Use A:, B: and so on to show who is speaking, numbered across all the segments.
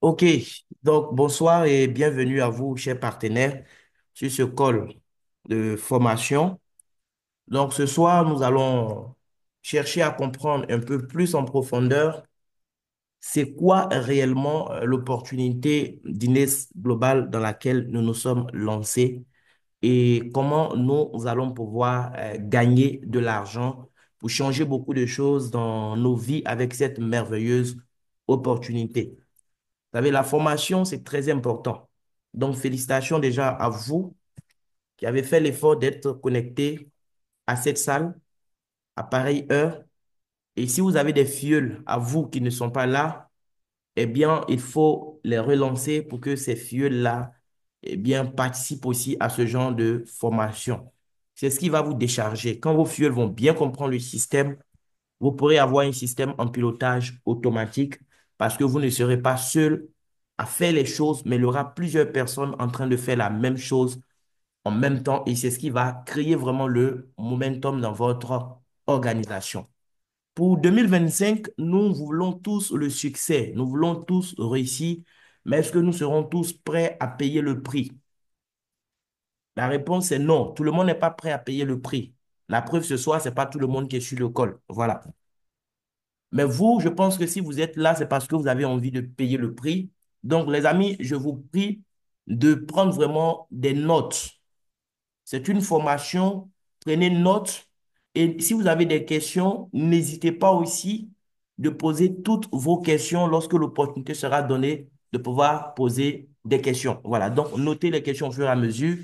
A: OK, donc bonsoir et bienvenue à vous, chers partenaires, sur ce call de formation. Donc ce soir, nous allons chercher à comprendre un peu plus en profondeur c'est quoi réellement l'opportunité d'Inès Global dans laquelle nous nous sommes lancés et comment nous allons pouvoir gagner de l'argent pour changer beaucoup de choses dans nos vies avec cette merveilleuse opportunité. Vous savez, la formation, c'est très important. Donc, félicitations déjà à vous qui avez fait l'effort d'être connecté à cette salle à pareille heure. Et si vous avez des filleuls à vous qui ne sont pas là, eh bien, il faut les relancer pour que ces filleuls-là, eh bien, participent aussi à ce genre de formation. C'est ce qui va vous décharger. Quand vos filleuls vont bien comprendre le système, vous pourrez avoir un système en pilotage automatique parce que vous ne serez pas seul à faire les choses, mais il y aura plusieurs personnes en train de faire la même chose en même temps et c'est ce qui va créer vraiment le momentum dans votre organisation. Pour 2025, nous voulons tous le succès, nous voulons tous réussir, mais est-ce que nous serons tous prêts à payer le prix? La réponse est non. Tout le monde n'est pas prêt à payer le prix. La preuve ce soir, c'est pas tout le monde qui est sur le col. Voilà. Mais vous, je pense que si vous êtes là, c'est parce que vous avez envie de payer le prix. Donc, les amis, je vous prie de prendre vraiment des notes. C'est une formation, prenez note. Et si vous avez des questions, n'hésitez pas aussi de poser toutes vos questions lorsque l'opportunité sera donnée de pouvoir poser des questions. Voilà, donc notez les questions au fur et à mesure.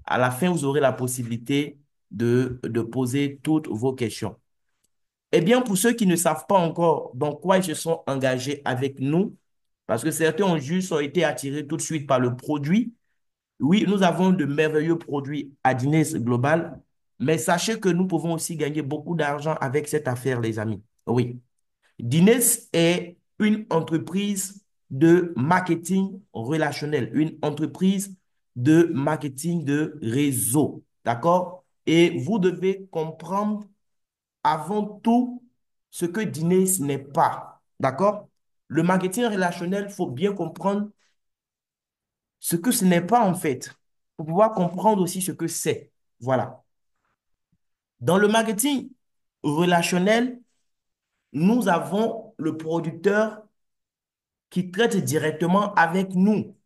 A: À la fin, vous aurez la possibilité de poser toutes vos questions. Eh bien, pour ceux qui ne savent pas encore dans quoi ils se sont engagés avec nous, parce que certains ont juste ont été attirés tout de suite par le produit. Oui, nous avons de merveilleux produits à Dines Global, mais sachez que nous pouvons aussi gagner beaucoup d'argent avec cette affaire, les amis. Oui. Dines est une entreprise de marketing relationnel, une entreprise de marketing de réseau. D'accord? Et vous devez comprendre avant tout ce que Dines n'est pas. D'accord? Le marketing relationnel, il faut bien comprendre ce que ce n'est pas en fait, pour pouvoir comprendre aussi ce que c'est. Voilà. Dans le marketing relationnel, nous avons le producteur qui traite directement avec nous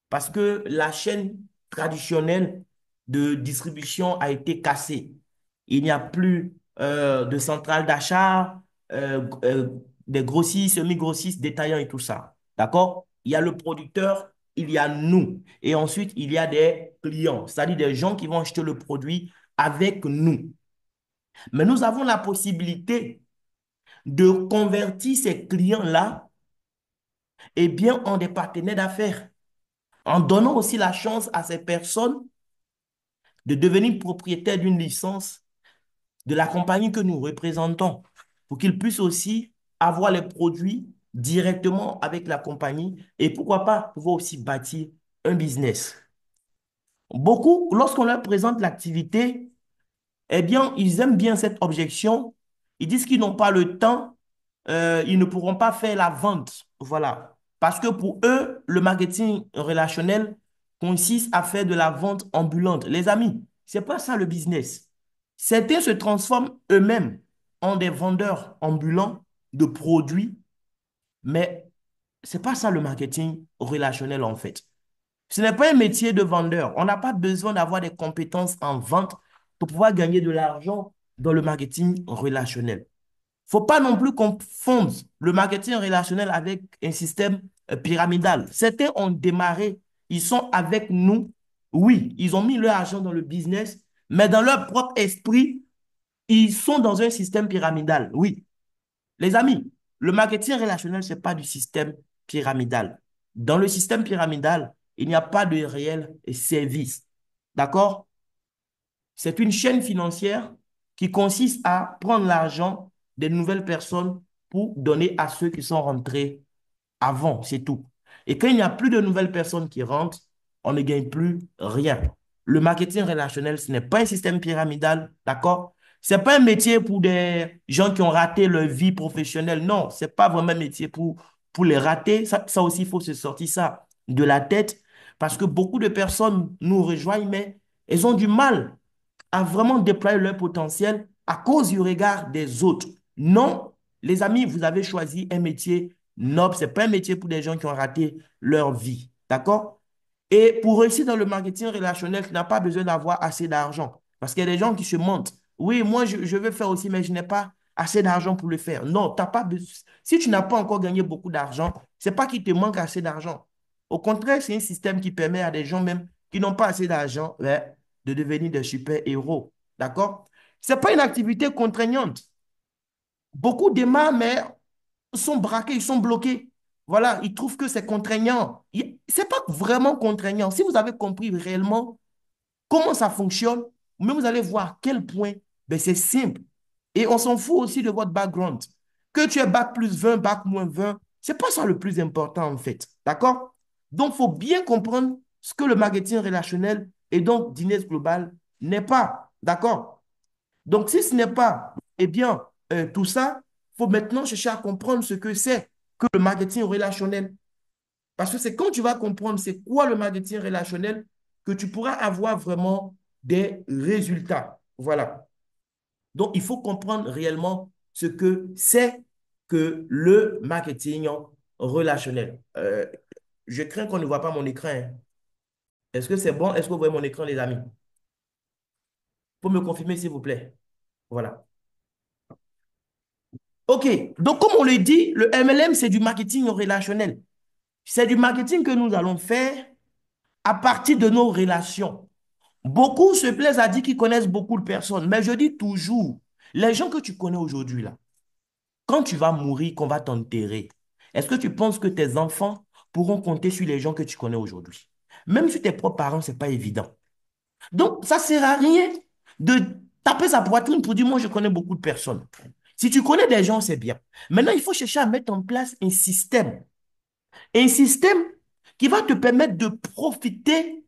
A: parce que la chaîne traditionnelle de distribution a été cassée. Il n'y a plus de centrale d'achat, des grossistes, semi-grossistes, détaillants et tout ça. D'accord? Il y a le producteur, il y a nous. Et ensuite, il y a des clients, c'est-à-dire des gens qui vont acheter le produit avec nous. Mais nous avons la possibilité de convertir ces clients-là eh bien, en des partenaires d'affaires, en donnant aussi la chance à ces personnes de devenir propriétaires d'une licence de la compagnie que nous représentons pour qu'ils puissent aussi avoir les produits directement avec la compagnie et pourquoi pas pouvoir aussi bâtir un business. Beaucoup, lorsqu'on leur présente l'activité, eh bien, ils aiment bien cette objection. Ils disent qu'ils n'ont pas le temps, ils ne pourront pas faire la vente. Voilà. Parce que pour eux, le marketing relationnel consiste à faire de la vente ambulante. Les amis, c'est pas ça le business. Certains se transforment eux-mêmes en des vendeurs ambulants de produits, mais c'est pas ça le marketing relationnel en fait. Ce n'est pas un métier de vendeur. On n'a pas besoin d'avoir des compétences en vente pour pouvoir gagner de l'argent dans le marketing relationnel. Faut pas non plus confondre le marketing relationnel avec un système pyramidal. Certains ont démarré, ils sont avec nous. Oui, ils ont mis leur argent dans le business, mais dans leur propre esprit, ils sont dans un système pyramidal. Oui, les amis, le marketing relationnel, ce n'est pas du système pyramidal. Dans le système pyramidal, il n'y a pas de réel service. D'accord? C'est une chaîne financière qui consiste à prendre l'argent des nouvelles personnes pour donner à ceux qui sont rentrés avant, c'est tout. Et quand il n'y a plus de nouvelles personnes qui rentrent, on ne gagne plus rien. Le marketing relationnel, ce n'est pas un système pyramidal, d'accord? Ce n'est pas un métier pour des gens qui ont raté leur vie professionnelle. Non, ce n'est pas vraiment un métier pour les rater. Ça aussi, il faut se sortir ça de la tête parce que beaucoup de personnes nous rejoignent, mais elles ont du mal à vraiment déployer leur potentiel à cause du regard des autres. Non, les amis, vous avez choisi un métier noble. Ce n'est pas un métier pour des gens qui ont raté leur vie. D'accord? Et pour réussir dans le marketing relationnel, tu n'as pas besoin d'avoir assez d'argent. Parce qu'il y a des gens qui se mentent. Oui, moi, je veux faire aussi, mais je n'ai pas assez d'argent pour le faire. Non, t'as pas si tu n'as pas encore gagné beaucoup d'argent, ce n'est pas qu'il te manque assez d'argent. Au contraire, c'est un système qui permet à des gens même qui n'ont pas assez d'argent, ouais, de devenir des super-héros. D'accord? Ce n'est pas une activité contraignante. Beaucoup démarrent, mais sont braqués, ils sont bloqués. Voilà, ils trouvent que c'est contraignant. Ce n'est pas vraiment contraignant. Si vous avez compris réellement comment ça fonctionne, mais vous allez voir à quel point ben, c'est simple. Et on s'en fout aussi de votre background. Que tu aies bac plus 20, bac moins 20, ce n'est pas ça le plus important en fait. D'accord? Donc, il faut bien comprendre ce que le marketing relationnel et donc Business Global n'est pas. D'accord? Donc, si ce n'est pas, eh bien, tout ça, il faut maintenant chercher à comprendre ce que c'est que le marketing relationnel. Parce que c'est quand tu vas comprendre c'est quoi le marketing relationnel que tu pourras avoir vraiment des résultats. Voilà. Donc, il faut comprendre réellement ce que c'est que le marketing relationnel. Je crains qu'on ne voit pas mon écran, hein. Est-ce que c'est bon? Est-ce que vous voyez mon écran, les amis? Pour me confirmer, s'il vous plaît. Voilà. OK. Donc, comme on le dit, le MLM, c'est du marketing relationnel. C'est du marketing que nous allons faire à partir de nos relations. Beaucoup se plaisent à dire qu'ils connaissent beaucoup de personnes, mais je dis toujours, les gens que tu connais aujourd'hui, là, quand tu vas mourir, qu'on va t'enterrer, est-ce que tu penses que tes enfants pourront compter sur les gens que tu connais aujourd'hui? Même sur tes propres parents, ce n'est pas évident. Donc, ça ne sert à rien de taper sa poitrine pour dire, moi, je connais beaucoup de personnes. Si tu connais des gens, c'est bien. Maintenant, il faut chercher à mettre en place un système. Un système qui va te permettre de profiter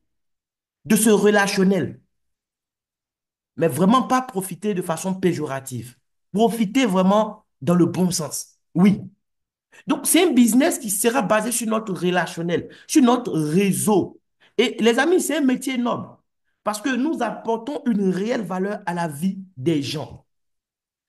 A: de ce relationnel, mais vraiment pas profiter de façon péjorative. Profiter vraiment dans le bon sens. Oui. Donc, c'est un business qui sera basé sur notre relationnel, sur notre réseau. Et les amis, c'est un métier noble parce que nous apportons une réelle valeur à la vie des gens.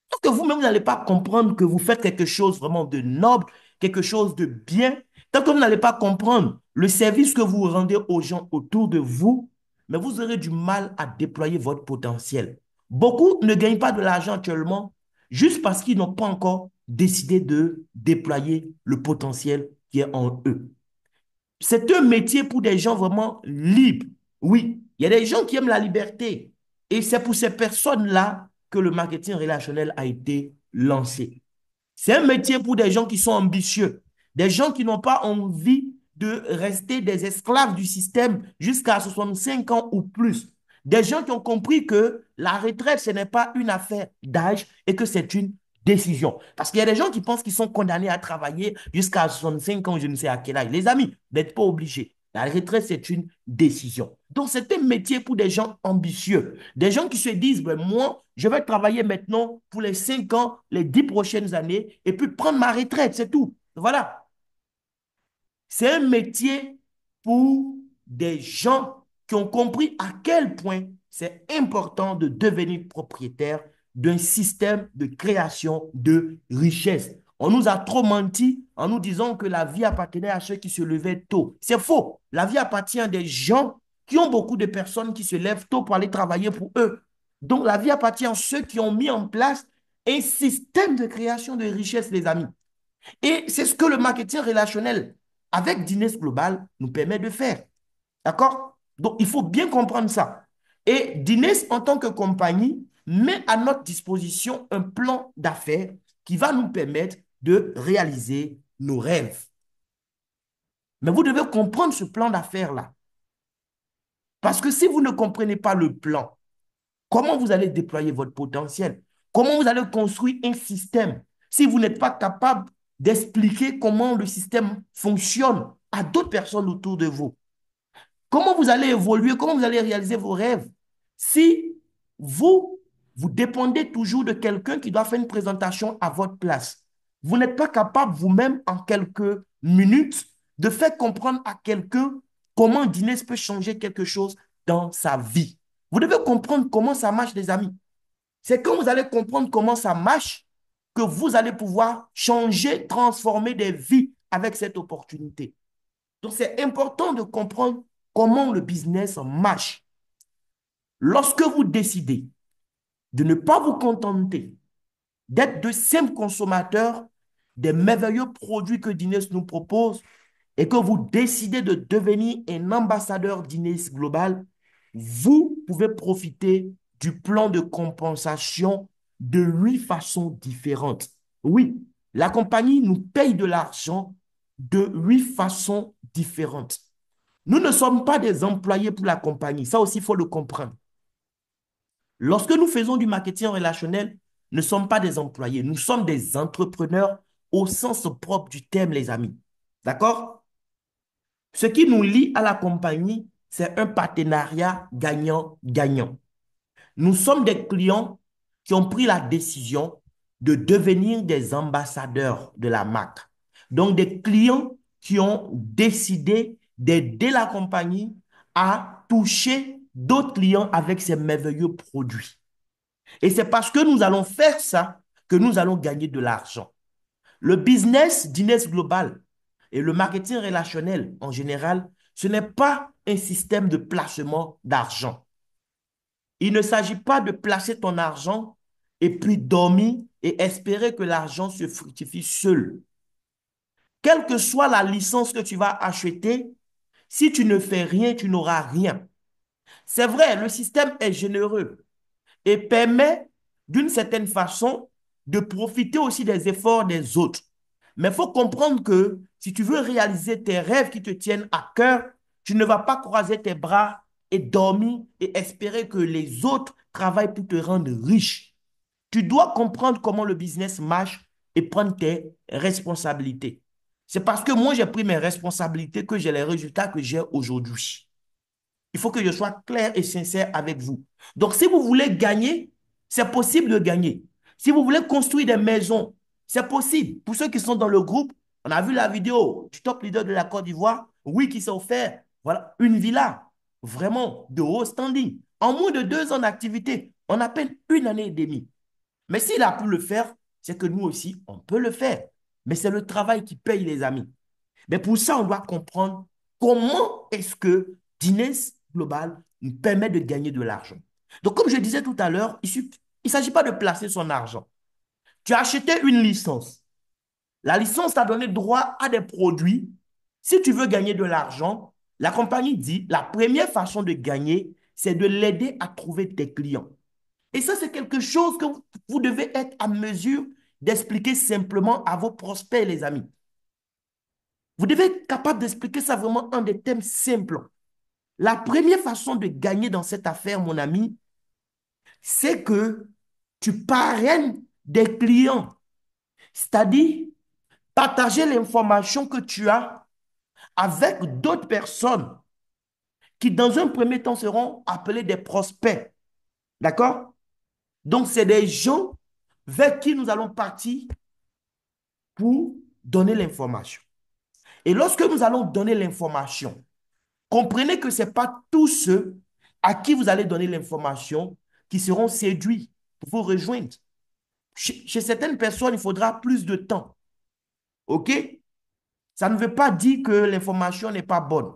A: Tant que vous-même, vous n'allez pas comprendre que vous faites quelque chose vraiment de noble, quelque chose de bien, tant que vous n'allez pas comprendre le service que vous rendez aux gens autour de vous, mais vous aurez du mal à déployer votre potentiel. Beaucoup ne gagnent pas de l'argent actuellement juste parce qu'ils n'ont pas encore décidé de déployer le potentiel qui est en eux. C'est un métier pour des gens vraiment libres. Oui, il y a des gens qui aiment la liberté. Et c'est pour ces personnes-là que le marketing relationnel a été lancé. C'est un métier pour des gens qui sont ambitieux, des gens qui n'ont pas envie de rester des esclaves du système jusqu'à 65 ans ou plus. Des gens qui ont compris que la retraite, ce n'est pas une affaire d'âge et que c'est une décision. Parce qu'il y a des gens qui pensent qu'ils sont condamnés à travailler jusqu'à 65 ans, je ne sais à quel âge. Les amis, vous n'êtes pas obligés. La retraite, c'est une décision. Donc, c'est un métier pour des gens ambitieux, des gens qui se disent, ben, moi, je vais travailler maintenant pour les 5 ans, les 10 prochaines années, et puis prendre ma retraite, c'est tout. Voilà. C'est un métier pour des gens qui ont compris à quel point c'est important de devenir propriétaire d'un système de création de richesse. On nous a trop menti en nous disant que la vie appartenait à ceux qui se levaient tôt. C'est faux. La vie appartient à des gens qui ont beaucoup de personnes qui se lèvent tôt pour aller travailler pour eux. Donc la vie appartient à ceux qui ont mis en place un système de création de richesse, les amis. Et c'est ce que le marketing relationnel avec Dines Global nous permet de faire. D'accord? Donc, il faut bien comprendre ça. Et Dines, en tant que compagnie, met à notre disposition un plan d'affaires qui va nous permettre de réaliser nos rêves. Mais vous devez comprendre ce plan d'affaires-là. Parce que si vous ne comprenez pas le plan, comment vous allez déployer votre potentiel? Comment vous allez construire un système si vous n'êtes pas capable d'expliquer comment le système fonctionne à d'autres personnes autour de vous? Comment vous allez évoluer? Comment vous allez réaliser vos rêves si vous, vous dépendez toujours de quelqu'un qui doit faire une présentation à votre place? Vous n'êtes pas capable vous-même en quelques minutes de faire comprendre à quelqu'un comment Dinès peut changer quelque chose dans sa vie. Vous devez comprendre comment ça marche, les amis. C'est quand vous allez comprendre comment ça marche que vous allez pouvoir changer, transformer des vies avec cette opportunité. Donc, c'est important de comprendre comment le business marche. Lorsque vous décidez de ne pas vous contenter d'être de simples consommateurs des merveilleux produits que Diners nous propose et que vous décidez de devenir un ambassadeur d'Inès Global, vous pouvez profiter du plan de compensation de 8 façons différentes. Oui, la compagnie nous paye de l'argent de 8 façons différentes. Nous ne sommes pas des employés pour la compagnie. Ça aussi, il faut le comprendre. Lorsque nous faisons du marketing relationnel, nous ne sommes pas des employés. Nous sommes des entrepreneurs au sens propre du terme, les amis. D'accord? Ce qui nous lie à la compagnie, c'est un partenariat gagnant-gagnant. Nous sommes des clients qui ont pris la décision de devenir des ambassadeurs de la marque. Donc, des clients qui ont décidé d'aider la compagnie à toucher d'autres clients avec ces merveilleux produits. Et c'est parce que nous allons faire ça que nous allons gagner de l'argent. Le business d'Inès Global et le marketing relationnel en général, ce n'est pas un système de placement d'argent. Il ne s'agit pas de placer ton argent et puis dormir et espérer que l'argent se fructifie seul. Quelle que soit la licence que tu vas acheter, si tu ne fais rien, tu n'auras rien. C'est vrai, le système est généreux et permet d'une certaine façon de profiter aussi des efforts des autres. Mais il faut comprendre que si tu veux réaliser tes rêves qui te tiennent à cœur, tu ne vas pas croiser tes bras et dormir et espérer que les autres travaillent pour te rendre riche. Tu dois comprendre comment le business marche et prendre tes responsabilités. C'est parce que moi, j'ai pris mes responsabilités que j'ai les résultats que j'ai aujourd'hui. Il faut que je sois clair et sincère avec vous. Donc, si vous voulez gagner, c'est possible de gagner. Si vous voulez construire des maisons, c'est possible. Pour ceux qui sont dans le groupe, on a vu la vidéo du top leader de la Côte d'Ivoire, oui, qui s'est offert, voilà, une villa, vraiment de haut standing. En moins de 2 ans d'activité, en à peine une année et demie. Mais s'il a pu le faire, c'est que nous aussi, on peut le faire. Mais c'est le travail qui paye, les amis. Mais pour ça, on doit comprendre comment est-ce que Diners Global nous permet de gagner de l'argent. Donc, comme je disais tout à l'heure, il ne s'agit pas de placer son argent. Tu as acheté une licence. La licence t'a donné droit à des produits. Si tu veux gagner de l'argent, la compagnie dit, la première façon de gagner, c'est de l'aider à trouver tes clients. Et ça, c'est quelque chose que vous devez être à mesure d'expliquer simplement à vos prospects, les amis. Vous devez être capable d'expliquer ça vraiment en des thèmes simples. La première façon de gagner dans cette affaire, mon ami, c'est que tu parraines des clients. C'est-à-dire, partager l'information que tu as avec d'autres personnes qui, dans un premier temps, seront appelés des prospects. D'accord? Donc, c'est des gens vers qui nous allons partir pour donner l'information. Et lorsque nous allons donner l'information, comprenez que ce n'est pas tous ceux à qui vous allez donner l'information qui seront séduits pour vous rejoindre. Chez certaines personnes, il faudra plus de temps. OK? Ça ne veut pas dire que l'information n'est pas bonne.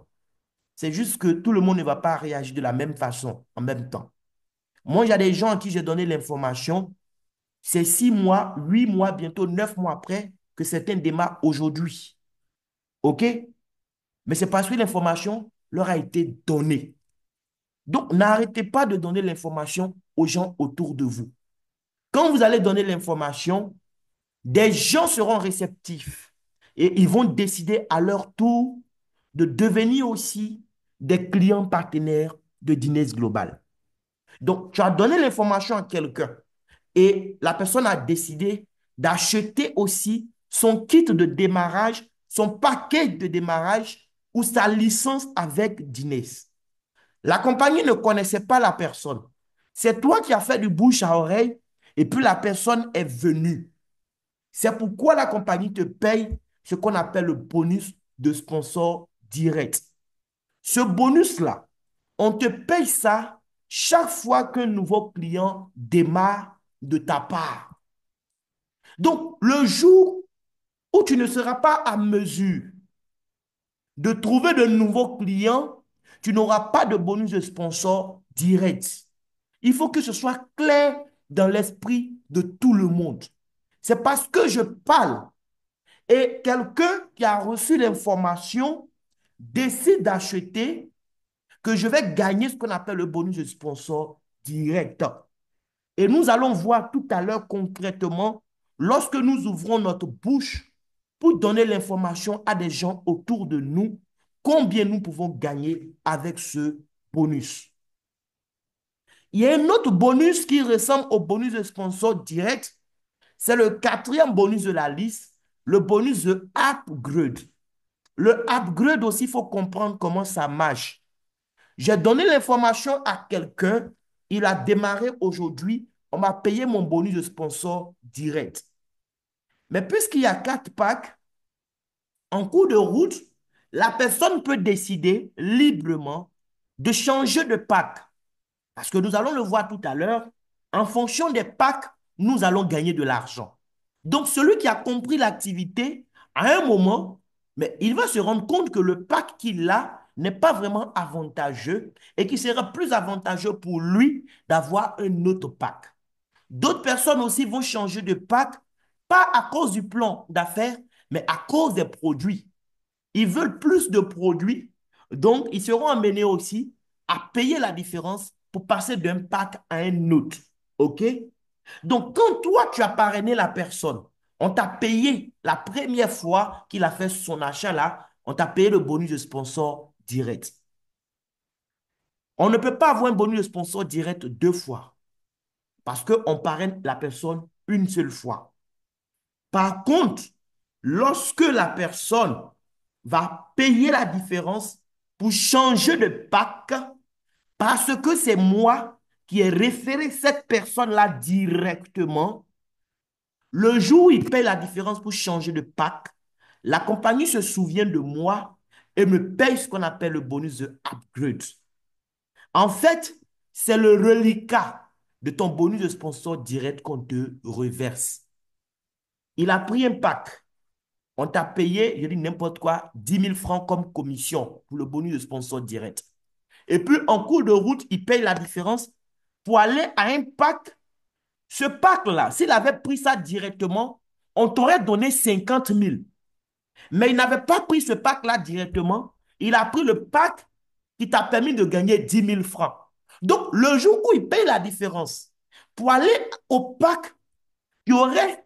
A: C'est juste que tout le monde ne va pas réagir de la même façon en même temps. Moi, il y a des gens à qui j'ai donné l'information. C'est 6 mois, 8 mois, bientôt 9 mois après que certains démarrent aujourd'hui. OK? Mais c'est parce que l'information leur a été donnée. Donc, n'arrêtez pas de donner l'information aux gens autour de vous. Quand vous allez donner l'information, des gens seront réceptifs et ils vont décider à leur tour de devenir aussi des clients partenaires de Diners Global. Donc, tu as donné l'information à quelqu'un et la personne a décidé d'acheter aussi son kit de démarrage, son paquet de démarrage ou sa licence avec Diners. La compagnie ne connaissait pas la personne. C'est toi qui as fait du bouche à oreille et puis la personne est venue. C'est pourquoi la compagnie te paye ce qu'on appelle le bonus de sponsor direct. Ce bonus-là, on te paye ça chaque fois qu'un nouveau client démarre de ta part. Donc, le jour où tu ne seras pas à mesure de trouver de nouveaux clients, tu n'auras pas de bonus de sponsor direct. Il faut que ce soit clair dans l'esprit de tout le monde. C'est parce que je parle et quelqu'un qui a reçu l'information décide d'acheter que je vais gagner ce qu'on appelle le bonus de sponsor direct. Et nous allons voir tout à l'heure concrètement, lorsque nous ouvrons notre bouche pour donner l'information à des gens autour de nous, combien nous pouvons gagner avec ce bonus. Il y a un autre bonus qui ressemble au bonus de sponsor direct. C'est le quatrième bonus de la liste, le bonus de upgrade. Le upgrade aussi, il faut comprendre comment ça marche. J'ai donné l'information à quelqu'un, il a démarré aujourd'hui, on m'a payé mon bonus de sponsor direct. Mais puisqu'il y a 4 packs, en cours de route, la personne peut décider librement de changer de pack. Parce que nous allons le voir tout à l'heure, en fonction des packs, nous allons gagner de l'argent. Donc, celui qui a compris l'activité, à un moment, mais il va se rendre compte que le pack qu'il a n'est pas vraiment avantageux et qu'il sera plus avantageux pour lui d'avoir un autre pack. D'autres personnes aussi vont changer de pack, pas à cause du plan d'affaires, mais à cause des produits. Ils veulent plus de produits, donc ils seront amenés aussi à payer la différence pour passer d'un pack à un autre. OK? Donc, quand toi, tu as parrainé la personne, on t'a payé la première fois qu'il a fait son achat là, on t'a payé le bonus de sponsor direct. On ne peut pas avoir un bonus de sponsor direct 2 fois parce qu'on parraine la personne une seule fois. Par contre, lorsque la personne va payer la différence pour changer de pack, parce que c'est moi qui ai référé cette personne-là directement, le jour où il paye la différence pour changer de pack, la compagnie se souvient de moi et me paye ce qu'on appelle le bonus de upgrade. En fait, c'est le reliquat de ton bonus de sponsor direct qu'on te reverse. Il a pris un pack. On t'a payé, je dis n'importe quoi, 10 000 francs comme commission pour le bonus de sponsor direct. Et puis, en cours de route, il paye la différence pour aller à un pack. Ce pack-là, s'il avait pris ça directement, on t'aurait donné 50 000. Mais il n'avait pas pris ce pack-là directement. Il a pris le pack qui t'a permis de gagner 10 000 francs. Donc, le jour où il paye la différence pour aller au pack qui aurait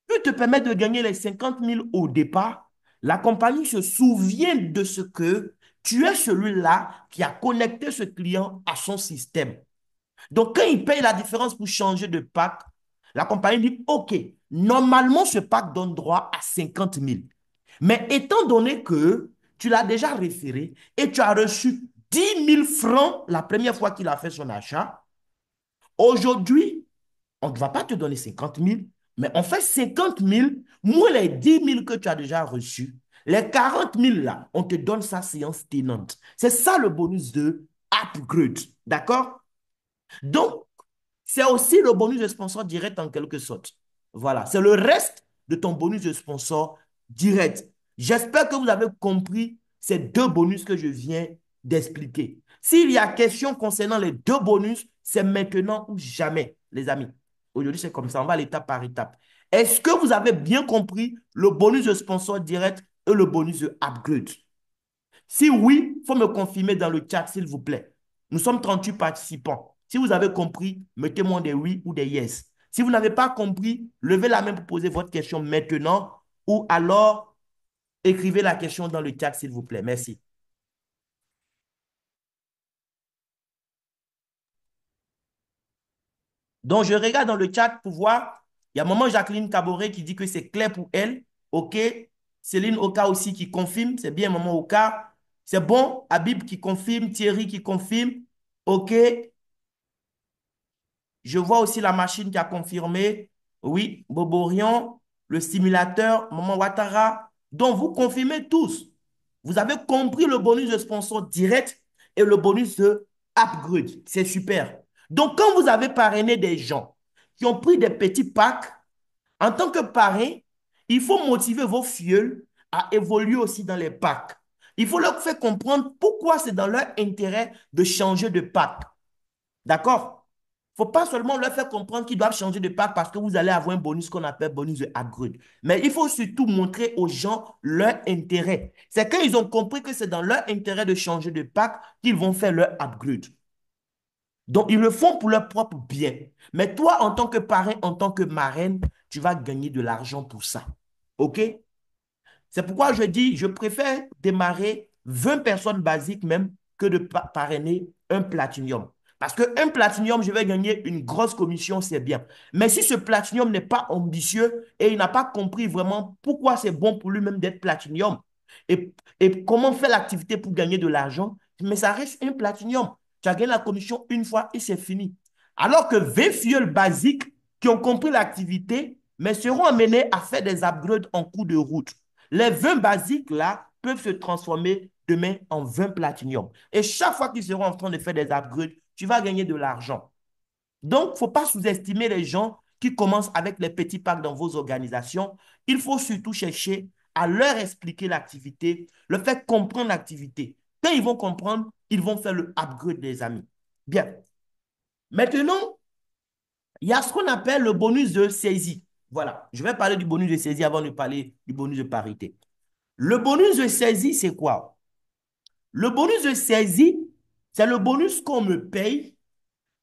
A: pu te permettre de gagner les 50 000 au départ, la compagnie se souvient de ce que tu es celui-là qui a connecté ce client à son système. Donc, quand il paye la différence pour changer de pack, la compagnie dit, OK, normalement, ce pack donne droit à 50 000. Mais étant donné que tu l'as déjà référé et tu as reçu 10 000 francs la première fois qu'il a fait son achat, aujourd'hui, on ne va pas te donner 50 000, mais on fait 50 000 moins les 10 000 que tu as déjà reçus. Les 40 000 là, on te donne sa séance tenante. C'est ça le bonus de upgrade. D'accord? Donc, c'est aussi le bonus de sponsor direct en quelque sorte. Voilà, c'est le reste de ton bonus de sponsor direct. J'espère que vous avez compris ces 2 bonus que je viens d'expliquer. S'il y a question concernant les 2 bonus, c'est maintenant ou jamais, les amis. Aujourd'hui, c'est comme ça, on va l'étape par étape. Est-ce que vous avez bien compris le bonus de sponsor direct et le bonus de upgrade? Si oui, il faut me confirmer dans le chat, s'il vous plaît. Nous sommes 38 participants. Si vous avez compris, mettez-moi des oui ou des yes. Si vous n'avez pas compris, levez la main pour poser votre question maintenant ou alors écrivez la question dans le chat, s'il vous plaît. Merci. Donc, je regarde dans le chat pour voir. Il y a maman Jacqueline Caboret qui dit que c'est clair pour elle. OK. Céline Oka aussi qui confirme. C'est bien, maman Oka. C'est bon. Habib qui confirme. Thierry qui confirme. OK. Je vois aussi la machine qui a confirmé. Oui, Boborion. le simulateur Maman Ouattara, dont vous confirmez tous. Vous avez compris le bonus de sponsor direct et le bonus de upgrade. C'est super. Donc, quand vous avez parrainé des gens qui ont pris des petits packs, en tant que parrain, il faut motiver vos filleuls à évoluer aussi dans les packs. Il faut leur faire comprendre pourquoi c'est dans leur intérêt de changer de pack. D'accord? Il ne faut pas seulement leur faire comprendre qu'ils doivent changer de pack parce que vous allez avoir un bonus qu'on appelle bonus de upgrade. Mais il faut surtout montrer aux gens leur intérêt. C'est quand ils ont compris que c'est dans leur intérêt de changer de pack qu'ils vont faire leur upgrade. Donc, ils le font pour leur propre bien. Mais toi, en tant que parrain, en tant que marraine, tu vas gagner de l'argent pour ça. OK? C'est pourquoi je dis, je préfère démarrer 20 personnes basiques même que de parrainer un platinium. Parce qu'un platinium, je vais gagner une grosse commission, c'est bien. Mais si ce platinium n'est pas ambitieux et il n'a pas compris vraiment pourquoi c'est bon pour lui-même d'être platinium et comment faire l'activité pour gagner de l'argent, mais ça reste un platinium. Tu as gagné la commission une fois et c'est fini. Alors que 20 filleuls basiques qui ont compris l'activité, mais seront amenés à faire des upgrades en cours de route. Les 20 basiques là peuvent se transformer demain en 20 platinium. Et chaque fois qu'ils seront en train de faire des upgrades, tu vas gagner de l'argent. Donc, il ne faut pas sous-estimer les gens qui commencent avec les petits packs dans vos organisations. Il faut surtout chercher à leur expliquer l'activité, leur faire comprendre l'activité. Quand ils vont comprendre, ils vont faire le upgrade des amis. Bien. Maintenant, il y a ce qu'on appelle le bonus de saisie. Voilà. Je vais parler du bonus de saisie avant de parler du bonus de parité. Le bonus de saisie, c'est quoi? Le bonus de saisie, c'est le bonus qu'on me paye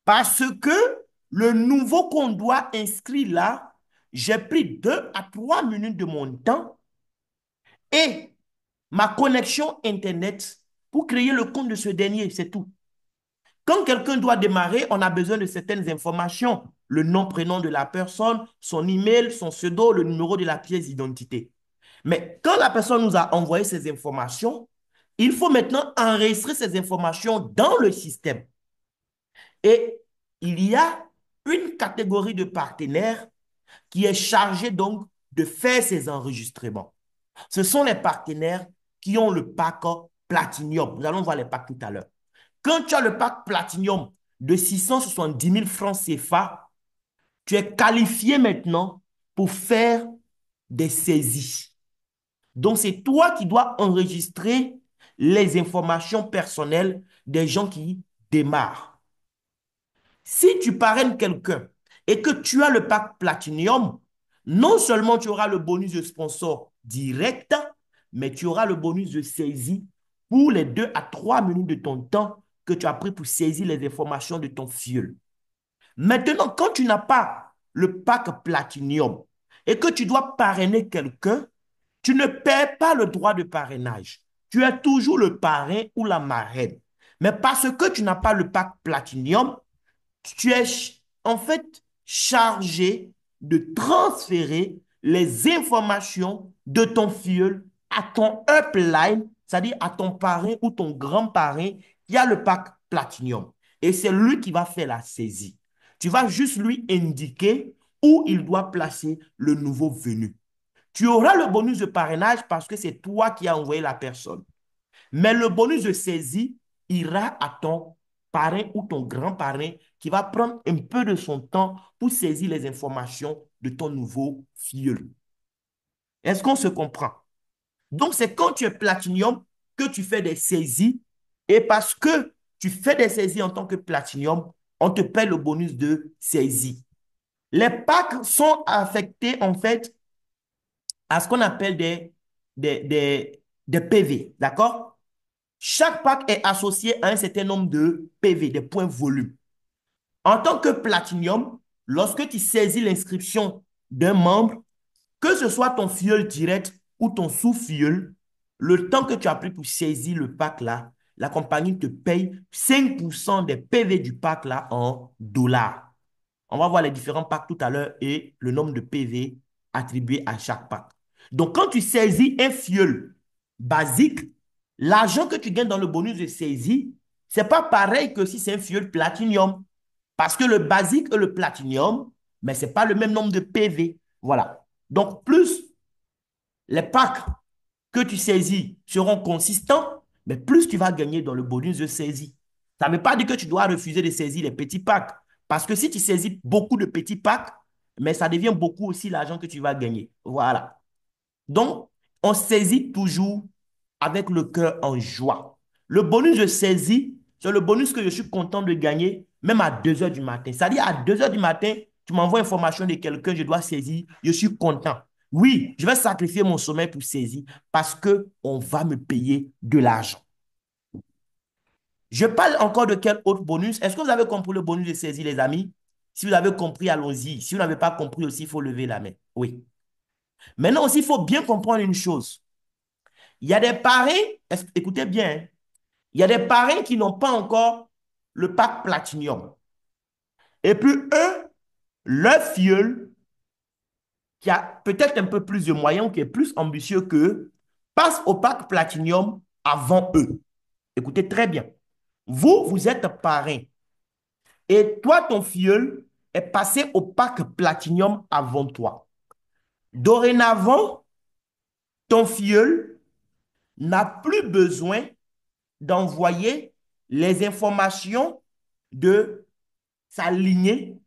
A: parce que le nouveau qu'on doit inscrire là, j'ai pris 2 à 3 minutes de mon temps et ma connexion Internet pour créer le compte de ce dernier, c'est tout. Quand quelqu'un doit démarrer, on a besoin de certaines informations. Le nom, prénom de la personne, son email, son pseudo, le numéro de la pièce d'identité. Mais quand la personne nous a envoyé ces informations, il faut maintenant enregistrer ces informations dans le système. Et il y a une catégorie de partenaires qui est chargée donc de faire ces enregistrements. Ce sont les partenaires qui ont le pack Platinum. Nous allons voir les packs tout à l'heure. Quand tu as le pack Platinum de 670 000 francs CFA, tu es qualifié maintenant pour faire des saisies. Donc, c'est toi qui dois enregistrer les informations personnelles des gens qui démarrent. Si tu parraines quelqu'un et que tu as le pack Platinum, non seulement tu auras le bonus de sponsor direct, mais tu auras le bonus de saisie pour les 2 à 3 minutes de ton temps que tu as pris pour saisir les informations de ton filleul. Maintenant, quand tu n'as pas le pack Platinum et que tu dois parrainer quelqu'un, tu ne perds pas le droit de parrainage. Tu es toujours le parrain ou la marraine. Mais parce que tu n'as pas le pack Platinum, tu es en fait chargé de transférer les informations de ton filleul à ton upline, c'est-à-dire à ton parrain ou ton grand-parrain qui a le pack Platinum. Et c'est lui qui va faire la saisie. Tu vas juste lui indiquer où il doit placer le nouveau venu. Tu auras le bonus de parrainage parce que c'est toi qui as envoyé la personne. Mais le bonus de saisie ira à ton parrain ou ton grand-parrain qui va prendre un peu de son temps pour saisir les informations de ton nouveau filleul. Est-ce qu'on se comprend? Donc, c'est quand tu es platinium que tu fais des saisies et parce que tu fais des saisies en tant que platinium, on te paie le bonus de saisie. Les packs sont affectés en fait à ce qu'on appelle des PV, d'accord? Chaque pack est associé à un certain nombre de PV, des points volume. En tant que Platinum, lorsque tu saisis l'inscription d'un membre, que ce soit ton filleul direct ou ton sous-filleul, le temps que tu as pris pour saisir le pack là, la compagnie te paye 5% des PV du pack là en dollars. On va voir les différents packs tout à l'heure et le nombre de PV attribués à chaque pack. Donc, quand tu saisis un filleul basique, l'argent que tu gagnes dans le bonus de saisie, ce n'est pas pareil que si c'est un filleul platinium. Parce que le basique et le platinium, mais ce n'est pas le même nombre de PV. Voilà. Donc, plus les packs que tu saisis seront consistants, mais plus tu vas gagner dans le bonus de saisie. Ça ne veut pas dire que tu dois refuser de saisir les petits packs. Parce que si tu saisis beaucoup de petits packs, mais ça devient beaucoup aussi l'argent que tu vas gagner. Voilà. Donc, on saisit toujours avec le cœur en joie. Le bonus de saisie, c'est le bonus que je suis content de gagner, même à 2 heures du matin. C'est-à-dire à 2 heures du matin, tu m'envoies information de quelqu'un, je dois saisir, je suis content. Oui, je vais sacrifier mon sommeil pour saisir parce qu'on va me payer de l'argent. Je parle encore de quel autre bonus? Est-ce que vous avez compris le bonus de saisie, les amis? Si vous avez compris, allons-y. Si vous n'avez pas compris aussi, il faut lever la main. Oui. Maintenant aussi, il faut bien comprendre une chose. Il y a des parrains, écoutez bien, hein, il y a des parrains qui n'ont pas encore le pack Platinum. Et puis eux, leur filleul, qui a peut-être un peu plus de moyens, qui est plus ambitieux qu'eux, passe au pack Platinum avant eux. Écoutez très bien. Vous, vous êtes parrain. Et toi, ton filleul est passé au pack Platinum avant toi. Dorénavant, ton filleul n'a plus besoin d'envoyer les informations de sa lignée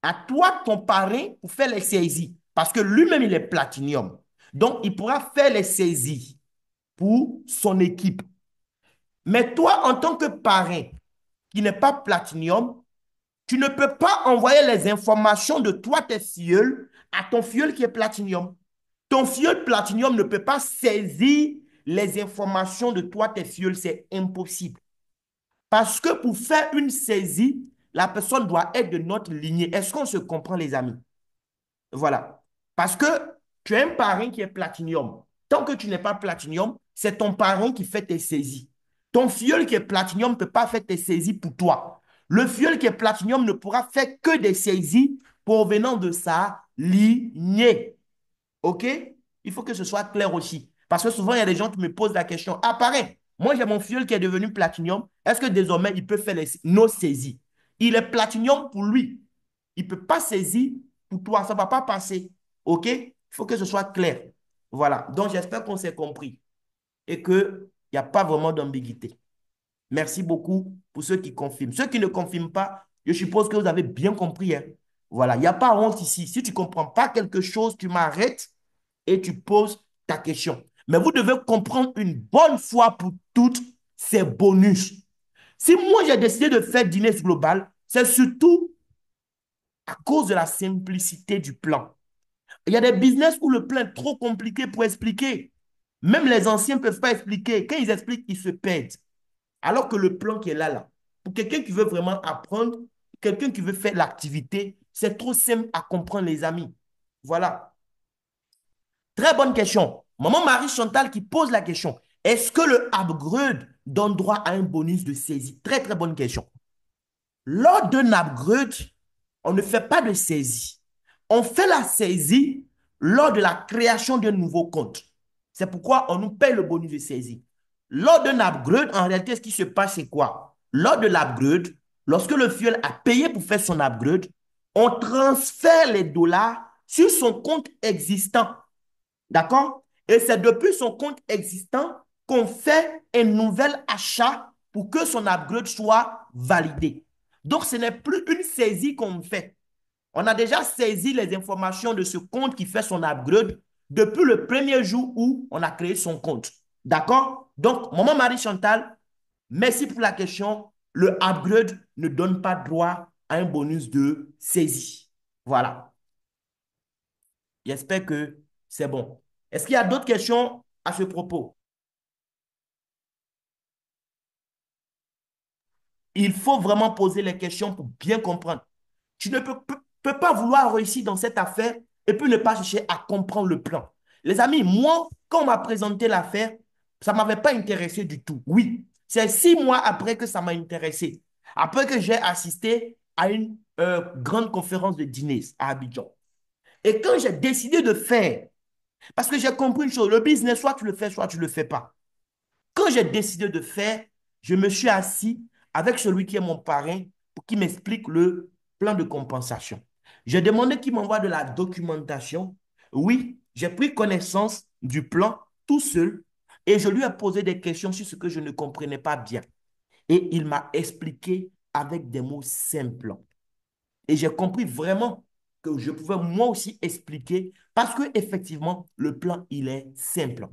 A: à toi, ton parrain, pour faire les saisies. Parce que lui-même, il est platinium. Donc, il pourra faire les saisies pour son équipe. Mais toi, en tant que parrain qui n'est pas platinium, tu ne peux pas envoyer les informations de toi, tes filleuls, à ton filleul qui est platinium. Ton filleul platinium ne peut pas saisir les informations de toi, tes filleuls. C'est impossible. Parce que pour faire une saisie, la personne doit être de notre lignée. Est-ce qu'on se comprend, les amis? Voilà. Parce que tu as un parrain qui est platinium. Tant que tu n'es pas platinium, c'est ton parrain qui fait tes saisies. Ton filleul qui est platinium ne peut pas faire tes saisies pour toi. Le filleul qui est platinium ne pourra faire que des saisies provenant de sa lignée. OK? Il faut que ce soit clair aussi. Parce que souvent, il y a des gens qui me posent la question. Ah, pareil, moi, j'ai mon filleul qui est devenu platinium. Est-ce que désormais, il peut faire nos saisies? Il est platinium pour lui. Il ne peut pas saisir pour toi. Ça ne va pas passer. OK? Il faut que ce soit clair. Voilà. Donc, j'espère qu'on s'est compris et qu'il n'y a pas vraiment d'ambiguïté. Merci beaucoup pour ceux qui confirment. Ceux qui ne confirment pas, je suppose que vous avez bien compris, hein. Voilà. Il n'y a pas honte ici. Si tu ne comprends pas quelque chose, tu m'arrêtes et tu poses ta question. Mais vous devez comprendre une bonne fois pour toutes ces bonus. Si moi j'ai décidé de faire dîner global, c'est surtout à cause de la simplicité du plan. Il y a des business où le plan est trop compliqué pour expliquer. Même les anciens ne peuvent pas expliquer. Quand ils expliquent, ils se perdent. Alors que le plan qui est là, pour quelqu'un qui veut vraiment apprendre, quelqu'un qui veut faire l'activité, c'est trop simple à comprendre, les amis. Voilà. Très bonne question. Maman Marie Chantal qui pose la question. Est-ce que le upgrade donne droit à un bonus de saisie? Très, très bonne question. Lors d'un upgrade, on ne fait pas de saisie. On fait la saisie lors de la création d'un nouveau compte. C'est pourquoi on nous paye le bonus de saisie. Lors d'un upgrade, en réalité, ce qui se passe, c'est quoi? Lors de l'upgrade, lorsque le fuel a payé pour faire son upgrade, on transfère les dollars sur son compte existant. D'accord? Et c'est depuis son compte existant qu'on fait un nouvel achat pour que son upgrade soit validé. Donc, ce n'est plus une saisie qu'on fait. On a déjà saisi les informations de ce compte qui fait son upgrade depuis le premier jour où on a créé son compte. D'accord? Donc, maman Marie Chantal, merci pour la question. Le upgrade ne donne pas droit à un bonus de saisie. Voilà. J'espère que c'est bon. Est-ce qu'il y a d'autres questions à ce propos? Il faut vraiment poser les questions pour bien comprendre. Tu ne peux pas vouloir réussir dans cette affaire et puis ne pas chercher à comprendre le plan. Les amis, moi, quand on m'a présenté l'affaire, ça ne m'avait pas intéressé du tout. Oui, c'est 6 mois après que ça m'a intéressé. Après que j'ai assisté à une grande conférence de dîner à Abidjan. Et quand j'ai décidé de faire, parce que j'ai compris une chose, le business, soit tu ne le fais pas. Quand j'ai décidé de faire, je me suis assis avec celui qui est mon parrain pour qu'il m'explique le plan de compensation. J'ai demandé qu'il m'envoie de la documentation. Oui, j'ai pris connaissance du plan tout seul et je lui ai posé des questions sur ce que je ne comprenais pas bien. Et il m'a expliqué avec des mots simples. Et j'ai compris vraiment que je pouvais moi aussi expliquer parce que effectivement, le plan, il est simple.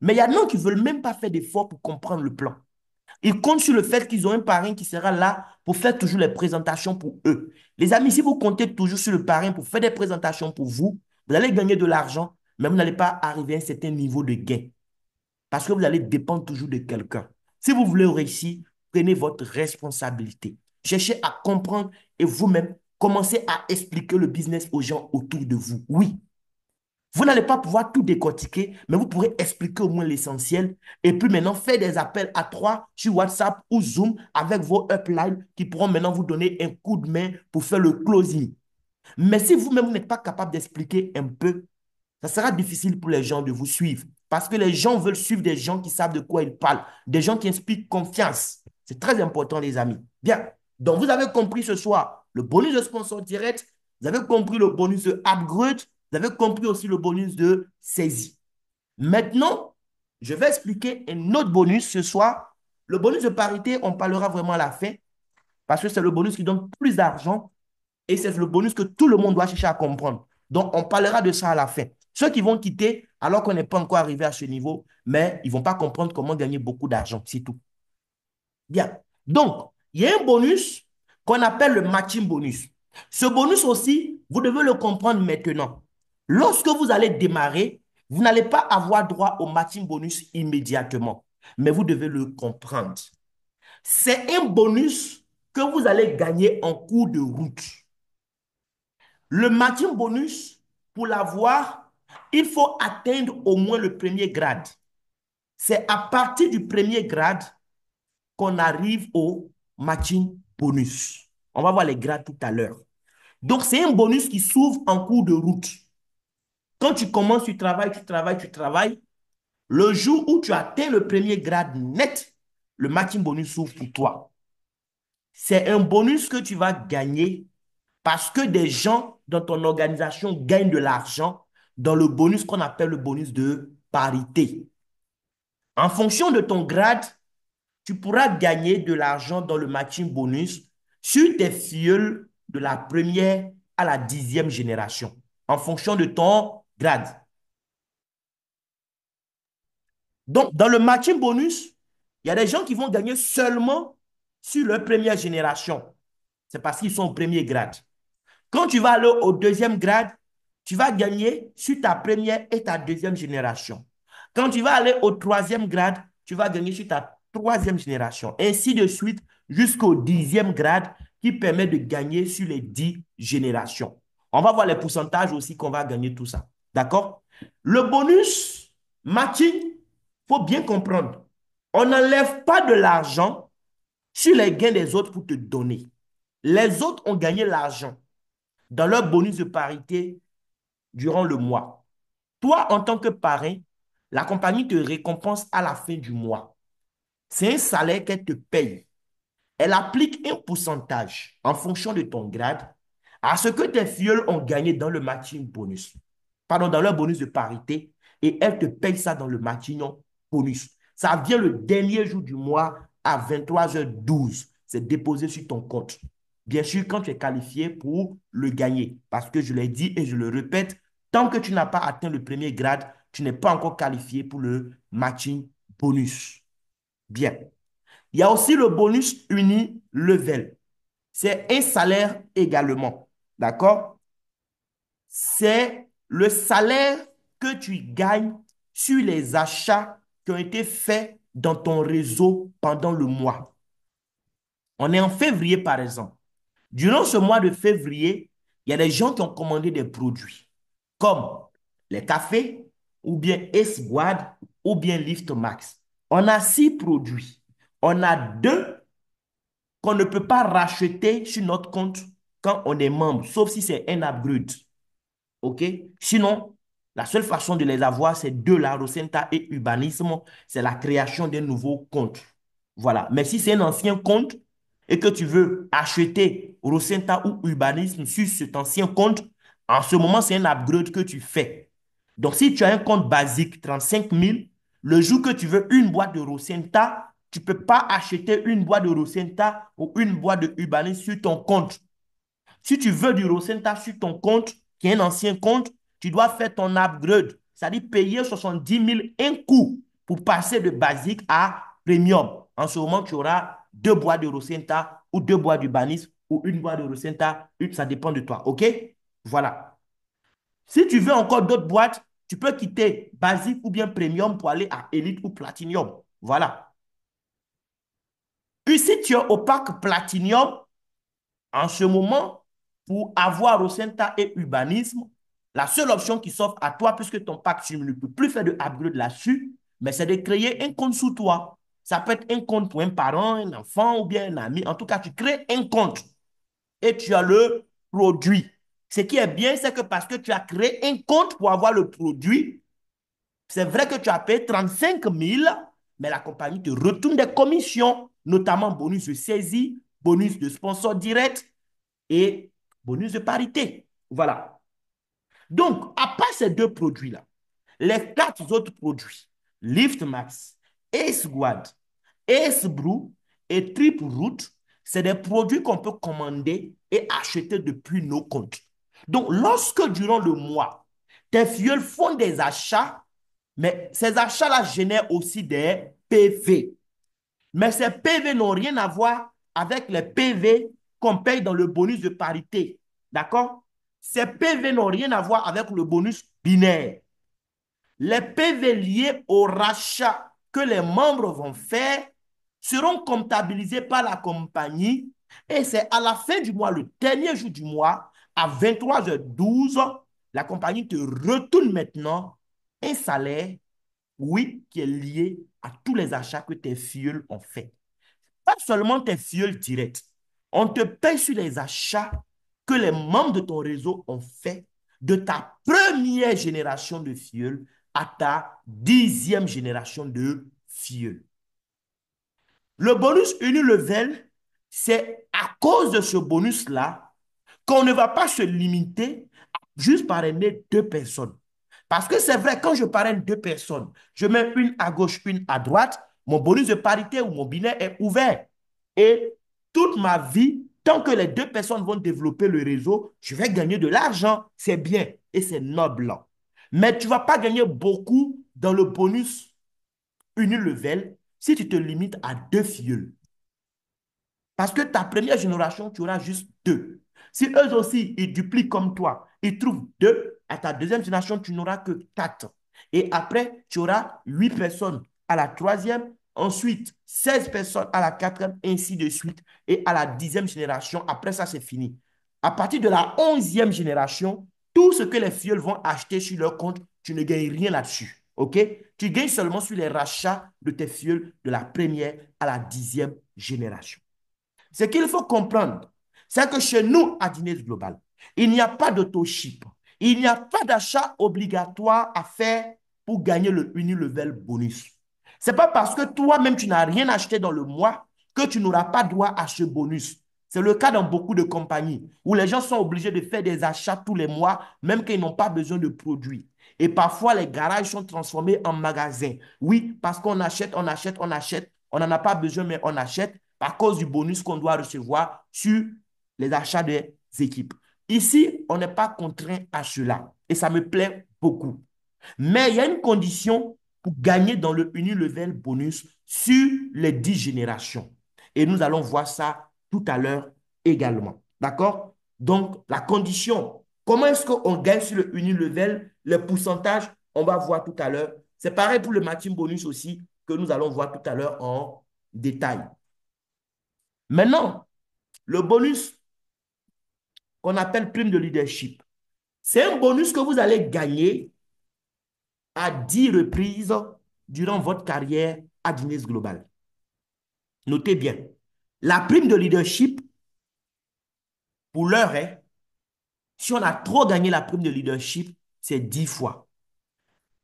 A: Mais il y a des gens qui ne veulent même pas faire d'efforts pour comprendre le plan. Ils comptent sur le fait qu'ils ont un parrain qui sera là pour faire toujours les présentations pour eux. Les amis, si vous comptez toujours sur le parrain pour faire des présentations pour vous, vous allez gagner de l'argent, mais vous n'allez pas arriver à un certain niveau de gain parce que vous allez dépendre toujours de quelqu'un. Si vous voulez réussir, prenez votre responsabilité. Cherchez à comprendre et vous-même, commencez à expliquer le business aux gens autour de vous. Oui, vous n'allez pas pouvoir tout décortiquer, mais vous pourrez expliquer au moins l'essentiel. Et puis maintenant, faire des appels à trois sur WhatsApp ou Zoom avec vos uplines qui pourront maintenant vous donner un coup de main pour faire le closing. Mais si vous-même, vous n'êtes pas capable d'expliquer un peu, ça sera difficile pour les gens de vous suivre. Parce que les gens veulent suivre des gens qui savent de quoi ils parlent, des gens qui inspirent confiance. C'est très important, les amis. Bien. Donc, vous avez compris ce soir le bonus de sponsor direct, vous avez compris le bonus de upgrade, vous avez compris aussi le bonus de saisie. Maintenant, je vais expliquer un autre bonus ce soir. Le bonus de parité, on parlera vraiment à la fin parce que c'est le bonus qui donne plus d'argent et c'est le bonus que tout le monde doit chercher à comprendre. Donc, on parlera de ça à la fin. Ceux qui vont quitter alors qu'on n'est pas encore arrivé à ce niveau, mais ils ne vont pas comprendre comment gagner beaucoup d'argent, c'est tout. Bien. Donc, il y a un bonus qu'on appelle le matching bonus. Ce bonus aussi, vous devez le comprendre maintenant. Lorsque vous allez démarrer, vous n'allez pas avoir droit au matching bonus immédiatement, mais vous devez le comprendre. C'est un bonus que vous allez gagner en cours de route. Le matching bonus, pour l'avoir, il faut atteindre au moins le premier grade. C'est à partir du premier grade qu'on arrive au matching bonus. On va voir les grades tout à l'heure. Donc, c'est un bonus qui s'ouvre en cours de route. Quand tu commences, tu travailles, tu travailles, tu travailles. Le jour où tu atteins le premier grade net, le matching bonus s'ouvre pour toi. C'est un bonus que tu vas gagner parce que des gens dans ton organisation gagnent de l'argent dans le bonus qu'on appelle le bonus de parité. En fonction de ton grade, tu pourras gagner de l'argent dans le matching bonus sur tes filleuls de la première à la 10e génération, en fonction de ton grade. Donc, dans le matching bonus, il y a des gens qui vont gagner seulement sur leur première génération. C'est parce qu'ils sont au premier grade. Quand tu vas aller au deuxième grade, tu vas gagner sur ta première et ta deuxième génération. Quand tu vas aller au troisième grade, tu vas gagner sur ta troisième génération. Ainsi de suite jusqu'au 10e grade qui permet de gagner sur les 10 générations. On va voir les pourcentages aussi qu'on va gagner tout ça. D'accord? Le bonus matching, il faut bien comprendre. On n'enlève pas de l'argent sur les gains des autres pour te donner. Les autres ont gagné l'argent dans leur bonus de parité durant le mois. Toi, en tant que parrain, la compagnie te récompense à la fin du mois. C'est un salaire qu'elle te paye. Elle applique un pourcentage en fonction de ton grade à ce que tes filleuls ont gagné dans le matching bonus. Pardon, dans leur bonus de parité. Et elle te paye ça dans le matching bonus. Ça vient le dernier jour du mois à 23h12. C'est déposé sur ton compte. Bien sûr, quand tu es qualifié pour le gagner. Parce que je l'ai dit et je le répète, tant que tu n'as pas atteint le premier grade, tu n'es pas encore qualifié pour le matching bonus. Bien. Il y a aussi le bonus uni level. C'est un salaire également. D'accord? C'est le salaire que tu gagnes sur les achats qui ont été faits dans ton réseau pendant le mois. On est en février, par exemple. Durant ce mois de février, il y a des gens qui ont commandé des produits comme les cafés ou bien Esguad ou bien Lift Max. On a 6 produits. On a 2 qu'on ne peut pas racheter sur notre compte quand on est membre, sauf si c'est un upgrade. OK? Sinon, la seule façon de les avoir, c'est 2 là, Rosenta et Urbanisme. C'est la création d'un nouveau compte. Voilà. Mais si c'est un ancien compte et que tu veux acheter Rosenta ou Urbanisme sur cet ancien compte, En ce moment, c'est un upgrade que tu fais. Donc, si tu as un compte basique, 35 000, le jour que tu veux une boîte de Rosenta, tu ne peux pas acheter une boîte de Rosenta ou une boîte de Ubanix sur ton compte. Si tu veux du Rosenta sur ton compte, qui est un ancien compte, tu dois faire ton upgrade. C'est-à-dire payer 70 000 un coup pour passer de basique à premium. En ce moment, tu auras deux boîtes de Rosenta ou deux boîtes d'Ubanix ou une boîte de Rosenta. Ça dépend de toi. OK? Voilà. Si tu veux encore d'autres boîtes, tu peux quitter basique ou bien premium pour aller à Elite ou Platinum. Voilà. Puis si tu es au pack Platinum, en ce moment, pour avoir Rosenta et Urbanisme, la seule option qui s'offre à toi, puisque ton pack, tu ne peux plus faire de upgrade là-dessus, mais c'est de créer un compte sous toi. Ça peut être un compte pour un parent, un enfant ou bien un ami. En tout cas, tu crées un compte et tu as le produit. Ce qui est bien, c'est que parce que tu as créé un compte pour avoir le produit, c'est vrai que tu as payé 35 000, mais la compagnie te retourne des commissions, notamment bonus de saisie, bonus de sponsor direct et bonus de parité. Voilà. Donc, à part ces deux produits-là, les quatre autres produits, LiftMax, Ace Guard, Ace Brew et Trip Root, c'est des produits qu'on peut commander et acheter depuis nos comptes. Donc, lorsque durant le mois, tes filleuls font des achats, mais ces achats-là génèrent aussi des PV. Mais ces PV n'ont rien à voir avec les PV qu'on paye dans le bonus de parité. D'accord? Ces PV n'ont rien à voir avec le bonus binaire. Les PV liés au rachat que les membres vont faire seront comptabilisés par la compagnie et c'est à la fin du mois, le dernier jour du mois, à 23h12, la compagnie te retourne maintenant un salaire, oui, qui est lié à tous les achats que tes filles ont fait. Pas seulement tes filleuls directs. On te paye sur les achats que les membres de ton réseau ont fait de ta première génération de filleuls à ta 10e génération de filleuls. Le bonus Unilevel, c'est à cause de ce bonus-là qu'on ne va pas se limiter à juste parrainer deux personnes. Parce que c'est vrai, quand je parraine deux personnes, je mets une à gauche, une à droite, mon bonus de parité ou mon binaire est ouvert. Et toute ma vie, tant que les deux personnes vont développer le réseau, je vais gagner de l'argent. C'est bien et c'est noble. Mais tu ne vas pas gagner beaucoup dans le bonus Unilevel si tu te limites à deux filleuls. Parce que ta première génération, tu auras juste deux. Si eux aussi, ils dupliquent comme toi, ils trouvent deux, à ta deuxième génération, tu n'auras que quatre. Et après, tu auras 8 personnes à la troisième, ensuite 16 personnes à la quatrième, ainsi de suite. Et à la 10e génération, après ça, c'est fini. À partir de la 11e génération, tout ce que les filles vont acheter sur leur compte, tu ne gagnes rien là-dessus. OK? Tu gagnes seulement sur les rachats de tes filles de la première à la 10e génération. Ce qu'il faut comprendre, c'est que chez nous, à Guinness Global, il n'y a pas d'autoship. Il n'y a pas d'achat obligatoire à faire pour gagner le Unilevel bonus. Ce n'est pas parce que toi-même, tu n'as rien acheté dans le mois que tu n'auras pas droit à ce bonus. C'est le cas dans beaucoup de compagnies où les gens sont obligés de faire des achats tous les mois, même qu'ils n'ont pas besoin de produits. Et parfois, les garages sont transformés en magasins. Oui, parce qu'on achète, on achète, on achète. On n'en a pas besoin, mais on achète à cause du bonus qu'on doit recevoir sur les achats des équipes. Ici, on n'est pas contraint à cela et ça me plaît beaucoup. Mais il y a une condition pour gagner dans le Unilevel bonus sur les 10 générations. Et nous allons voir ça tout à l'heure également. D'accord? Donc, la condition, comment est-ce qu'on gagne sur le Unilevel? Les pourcentages, on va voir tout à l'heure. C'est pareil pour le matching bonus aussi, que nous allons voir tout à l'heure en détail. Maintenant, le bonus qu'on appelle prime de leadership, c'est un bonus que vous allez gagner à 10 reprises durant votre carrière à Guinness Global. Notez bien, la prime de leadership, pour l'heure, si on a trop gagné la prime de leadership, c'est 10 fois.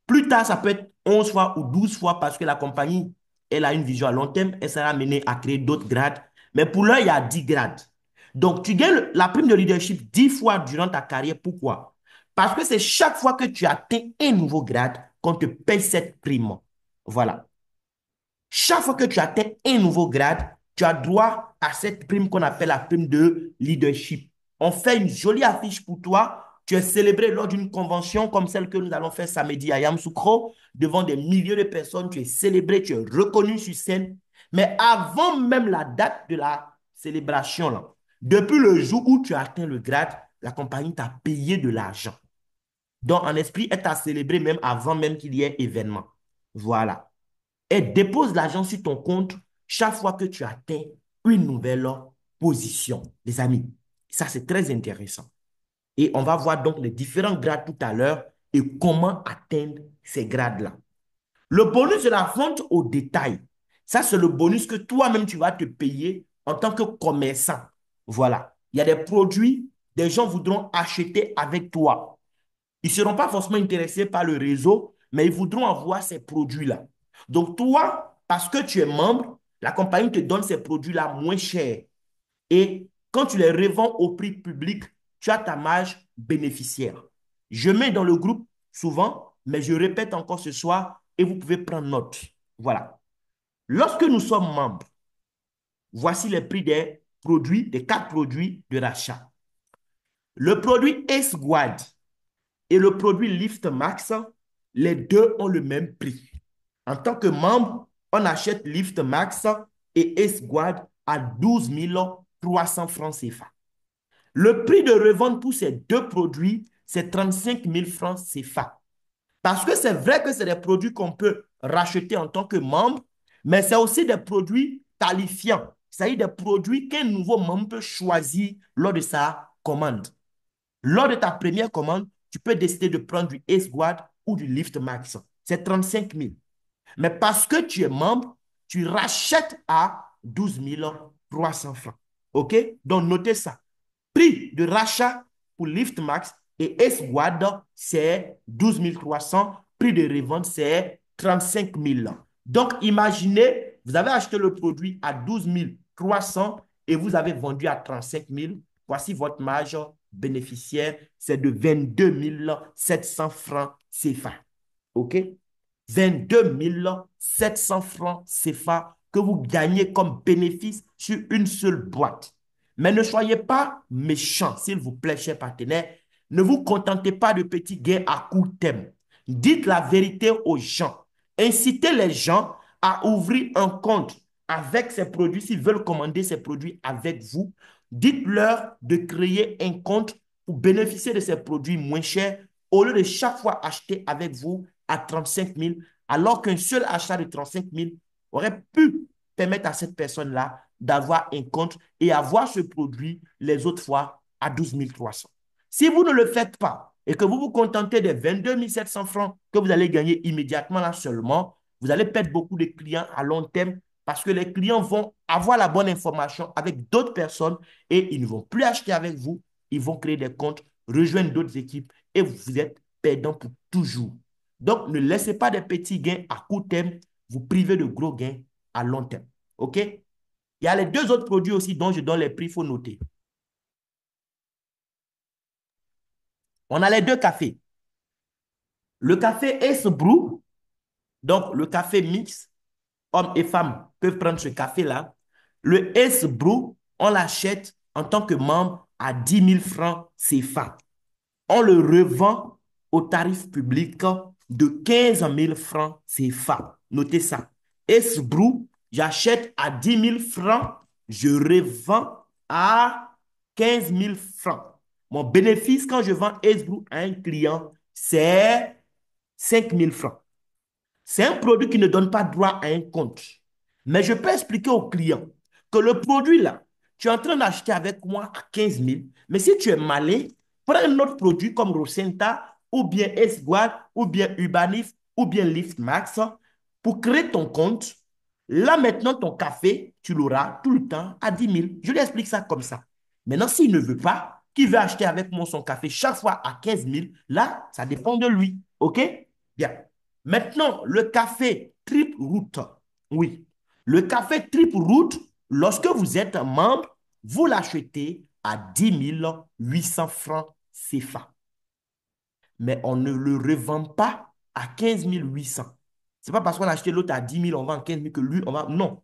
A: Plus tard, ça peut être 11 fois ou 12 fois parce que la compagnie, elle a une vision à long terme, elle sera amenée à créer d'autres grades. Mais pour l'heure, il y a 10 grades. Donc, tu gagnes la prime de leadership 10 fois durant ta carrière. Pourquoi? Parce que c'est chaque fois que tu atteins un nouveau grade qu'on te paye cette prime. Voilà. Chaque fois que tu atteins un nouveau grade, tu as droit à cette prime qu'on appelle la prime de leadership. On fait une jolie affiche pour toi. Tu es célébré lors d'une convention comme celle que nous allons faire samedi à Yamoussoukro, devant des milliers de personnes. Tu es célébré, tu es reconnu sur scène. Mais avant même la date de la célébration, là, depuis le jour où tu as atteint le grade, la compagnie t'a payé de l'argent. Donc, en esprit, elle t'a célébré même avant même qu'il y ait événement. Voilà. Et dépose l'argent sur ton compte chaque fois que tu atteins une nouvelle position, les amis. Ça, c'est très intéressant. Et on va voir donc les différents grades tout à l'heure et comment atteindre ces grades-là. Le bonus de la vente au détail, ça, c'est le bonus que toi-même, tu vas te payer en tant que commerçant. Voilà. Il y a des produits, des gens voudront acheter avec toi. Ils ne seront pas forcément intéressés par le réseau, mais ils voudront avoir ces produits-là. Donc, toi, parce que tu es membre, la compagnie te donne ces produits-là moins chers. Et quand tu les revends au prix public, tu as ta marge bénéficiaire. Je mets dans le groupe souvent, mais je répète encore ce soir et vous pouvez prendre note. Voilà. Lorsque nous sommes membres, voici les prix des produits, des quatre produits de rachat. Le produit S-Guard et le produit Lift Max, les deux ont le même prix. En tant que membre, on achète Lift Max et S-Guard à 12 300 francs CFA. Le prix de revente pour ces deux produits, c'est 35 000 francs CFA. Parce que c'est vrai que c'est des produits qu'on peut racheter en tant que membre, mais c'est aussi des produits qualifiants. C'est-à-dire des produits qu'un nouveau membre peut choisir lors de sa commande. Lors de ta première commande, tu peux décider de prendre du Ace Guard ou du Lift Max. C'est 35 000. Mais parce que tu es membre, tu rachètes à 12 300 francs. OK? Donc, notez ça. Prix de rachat pour Lift Max et S-Guard, c'est 12 300. Prix de revente, c'est 35 000. Donc, imaginez, vous avez acheté le produit à 12 300 et vous avez vendu à 35 000. Voici votre marge bénéficiaire, c'est de 22 700 francs CFA. OK? 22 700 francs CFA que vous gagnez comme bénéfice sur une seule boîte. Mais ne soyez pas méchants, s'il vous plaît, chers partenaires. Ne vous contentez pas de petits gains à court terme. Dites la vérité aux gens. Incitez les gens à ouvrir un compte avec ces produits, s'ils veulent commander ces produits avec vous. Dites-leur de créer un compte pour bénéficier de ces produits moins chers au lieu de chaque fois acheter avec vous à 35 000, alors qu'un seul achat de 35 000 aurait pu permettre à cette personne-là d'avoir un compte et avoir ce produit les autres fois à 12 300. Si vous ne le faites pas et que vous vous contentez des 22 700 francs que vous allez gagner immédiatement là seulement, vous allez perdre beaucoup de clients à long terme parce que les clients vont avoir la bonne information avec d'autres personnes et ils ne vont plus acheter avec vous, ils vont créer des comptes, rejoindre d'autres équipes et vous êtes perdant pour toujours. Donc, ne laissez pas des petits gains à court terme vous priver de gros gains à long terme. OK? Il y a les deux autres produits aussi dont je donne les prix, il faut noter. On a les deux cafés. Le café Ace Brew, donc le café mix, hommes et femmes peuvent prendre ce café-là. Le Ace Brew, on l'achète en tant que membre à 10 000 francs CFA. On le revend au tarif public de 15 000 francs CFA. Notez ça. Ace Brew, j'achète à 10 000 francs, je revends à 15 000 francs. Mon bénéfice quand je vends Ace Brew à un client, c'est 5 000 francs. C'est un produit qui ne donne pas droit à un compte. Mais je peux expliquer au client que le produit là, tu es en train d'acheter avec moi à 15 000, mais si tu es malin, prends un autre produit comme Rosenta, ou bien S-Guard, ou bien Urbanif, ou bien Lift Max pour créer ton compte. Là maintenant, ton café, tu l'auras tout le temps à 10 000. Je lui explique ça comme ça. Maintenant, s'il ne veut pas, qui veut acheter avec moi son café chaque fois à 15 000, là, ça dépend de lui. OK? Bien. Maintenant, le café Trip Root. Oui. Le café Trip Root, lorsque vous êtes un membre, vous l'achetez à 10 800 francs CFA. mais on ne le revend pas à 15 800. Ce n'est pas parce qu'on a acheté l'autre à 10 000, on vend à 15 000 que lui, on va... Non.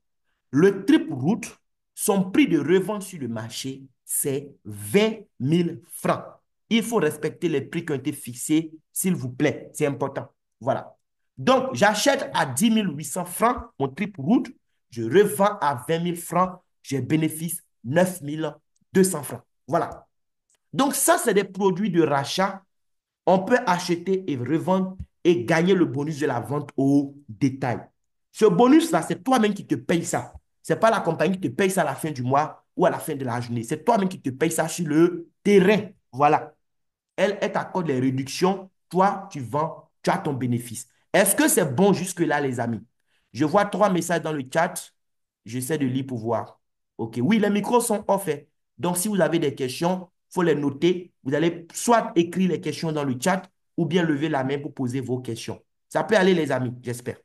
A: Le triple route, son prix de revente sur le marché, c'est 20 000 francs. Il faut respecter les prix qui ont été fixés, s'il vous plaît. C'est important. Voilà. Donc, j'achète à 10 800 francs mon triple route, je revends à 20 000 francs, j'ai bénéfice 9 200 francs. Voilà. Donc, ça, c'est des produits de rachat. On peut acheter et revendre et gagner le bonus de la vente au détail. Ce bonus-là, c'est toi-même qui te paye ça. Ce n'est pas la compagnie qui te paye ça à la fin du mois ou à la fin de la journée. C'est toi-même qui te paye ça sur le terrain. Voilà. Elle t'accorde les réductions. Toi, tu vends, tu as ton bénéfice. Est-ce que c'est bon jusque-là, les amis? Je vois 3 messages dans le chat. J'essaie de lire pour voir. OK. Oui, les micros sont offerts. Donc, si vous avez des questions, il faut les noter. Vous allez soit écrire les questions dans le chat ou bien lever la main pour poser vos questions. Ça peut aller, les amis, j'espère.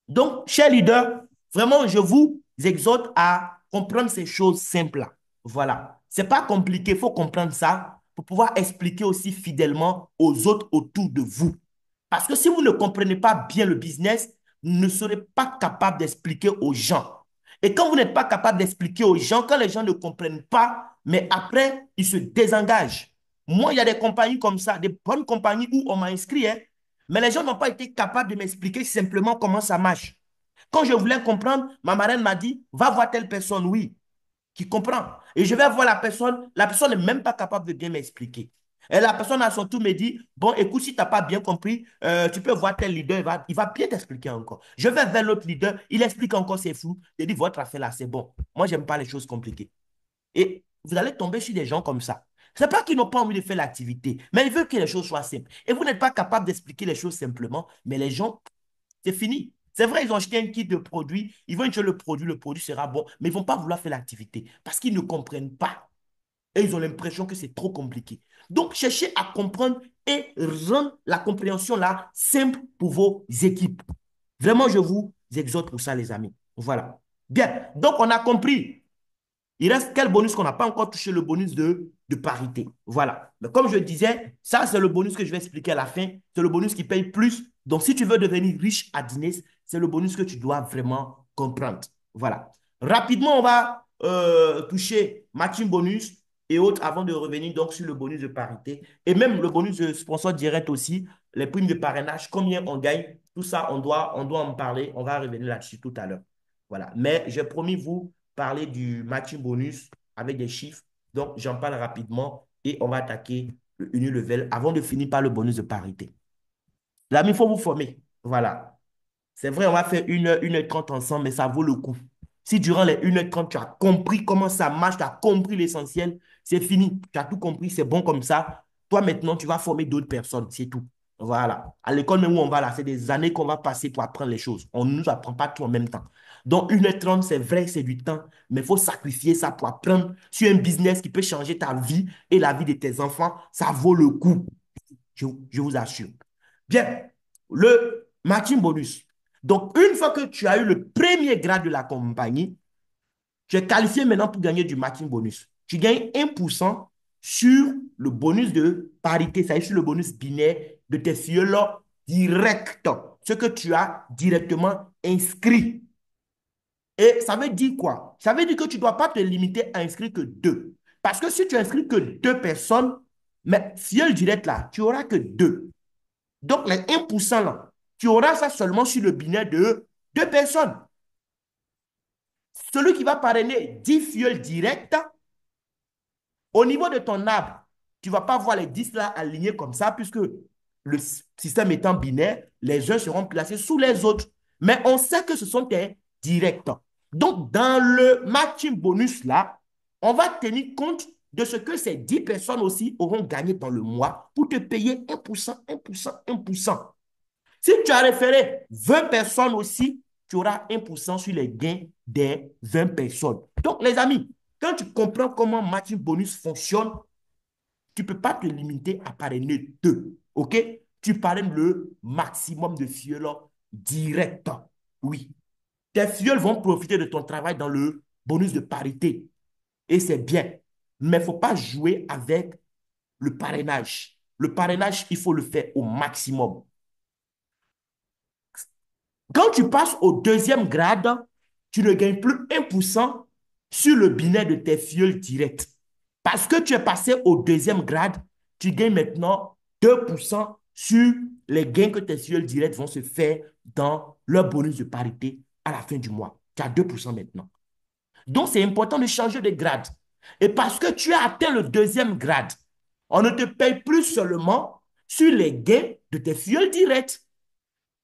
A: Donc, chers leaders, vraiment, je vous exhorte à comprendre ces choses simples-là. Voilà. Ce n'est pas compliqué, il faut comprendre ça pour pouvoir expliquer aussi fidèlement aux autres autour de vous. Parce que si vous ne comprenez pas bien le business, vous ne serez pas capable d'expliquer aux gens. Et quand vous n'êtes pas capable d'expliquer aux gens, quand les gens ne comprennent pas, mais après, ils se désengagent. Moi, il y a des compagnies comme ça, des bonnes compagnies où on m'a inscrit, hein, mais les gens n'ont pas été capables de m'expliquer simplement comment ça marche. Quand je voulais comprendre, ma marraine m'a dit, va voir telle personne, oui, qui comprend. Et je vais voir la personne n'est même pas capable de bien m'expliquer. Et la personne à son tour me dit, bon, écoute, si tu n'as pas bien compris, tu peux voir tel leader, il va bien t'expliquer encore. Je vais vers l'autre leader, il explique encore, c'est flou. Je dis, votre affaire là, c'est bon. Moi, j'aime pas les choses compliquées. Et vous allez tomber sur des gens comme ça. Ce n'est pas qu'ils n'ont pas envie de faire l'activité, mais ils veulent que les choses soient simples. Et vous n'êtes pas capable d'expliquer les choses simplement, mais les gens, c'est fini. C'est vrai, ils ont acheté un kit de produit, ils vont utiliser le produit sera bon, mais ils ne vont pas vouloir faire l'activité parce qu'ils ne comprennent pas. Et ils ont l'impression que c'est trop compliqué. Donc, cherchez à comprendre et rendre la compréhension là simple pour vos équipes. Vraiment, je vous exhorte pour ça, les amis. Voilà. Bien. Donc, on a compris. Il reste quel bonus qu'on n'a pas encore touché, le bonus de parité. Voilà. Mais comme je disais, ça, c'est le bonus que je vais expliquer à la fin. C'est le bonus qui paye plus. Donc, si tu veux devenir riche à Dines, c'est le bonus que tu dois vraiment comprendre. Voilà. Rapidement, on va toucher matching bonus et autres avant de revenir donc sur le bonus de parité. Et même le bonus de sponsor direct aussi, les primes de parrainage, combien on gagne. Tout ça, on doit en parler. On va revenir là-dessus tout à l'heure. Voilà. Mais j'ai promis vous parler du matching bonus avec des chiffres. Donc, j'en parle rapidement et on va attaquer le unilevel avant de finir par le bonus de parité. Là, il faut vous former. Voilà. C'est vrai, on va faire 1h30 ensemble, mais ça vaut le coup. Si durant les 1h30, tu as compris comment ça marche, tu as compris l'essentiel, c'est fini. Tu as tout compris, c'est bon comme ça. Toi, maintenant, tu vas former d'autres personnes, c'est tout. Voilà. À l'école même où on va là, c'est des années qu'on va passer pour apprendre les choses. On ne nous apprend pas tout en même temps. Donc, 1h30, c'est vrai, c'est du temps, mais il faut sacrifier ça pour apprendre sur un business qui peut changer ta vie et la vie de tes enfants. Ça vaut le coup, je vous assure. Bien, le matching bonus. Donc, une fois que tu as eu le premier grade de la compagnie, tu es qualifié maintenant pour gagner du matching bonus. Tu gagnes 1% sur le bonus de parité, c'est-à-dire sur le bonus binaire de tes fioles directs, ce que tu as directement inscrit. Et ça veut dire quoi? Ça veut dire que tu ne dois pas te limiter à inscrire que deux. Parce que si tu inscris que deux personnes, mais fiole direct là, tu n'auras que deux. Donc, les 1% là, tu auras ça seulement sur le binaire de deux personnes. Celui qui va parrainer 10 fioles directes, au niveau de ton arbre, tu ne vas pas voir les 10 là alignés comme ça, puisque le système étant binaire, les uns seront placés sous les autres. Mais on sait que ce sont tes directs. Donc, dans le matching bonus là, on va tenir compte de ce que ces 10 personnes aussi auront gagné dans le mois pour te payer 1%, 1%, 1%. Si tu as référé 20 personnes aussi, tu auras 1% sur les gains des 20 personnes. Donc, les amis, quand tu comprends comment matching bonus fonctionne, tu ne peux pas te limiter à parrainer deux. OK? Tu parraines le maximum de fioles direct. Oui. Tes fioles vont profiter de ton travail dans le bonus de parité. Et c'est bien. Mais il ne faut pas jouer avec le parrainage. Le parrainage, il faut le faire au maximum. Quand tu passes au deuxième grade, tu ne gagnes plus 1% sur le binet de tes filleuls directs. Parce que tu es passé au deuxième grade, tu gagnes maintenant 2% sur les gains que tes filleuls directs vont se faire dans leur bonus de parité à la fin du mois. Tu as 2% maintenant. Donc, c'est important de changer de grade. Et parce que tu as atteint le deuxième grade, on ne te paye plus seulement sur les gains de tes filleuls directs.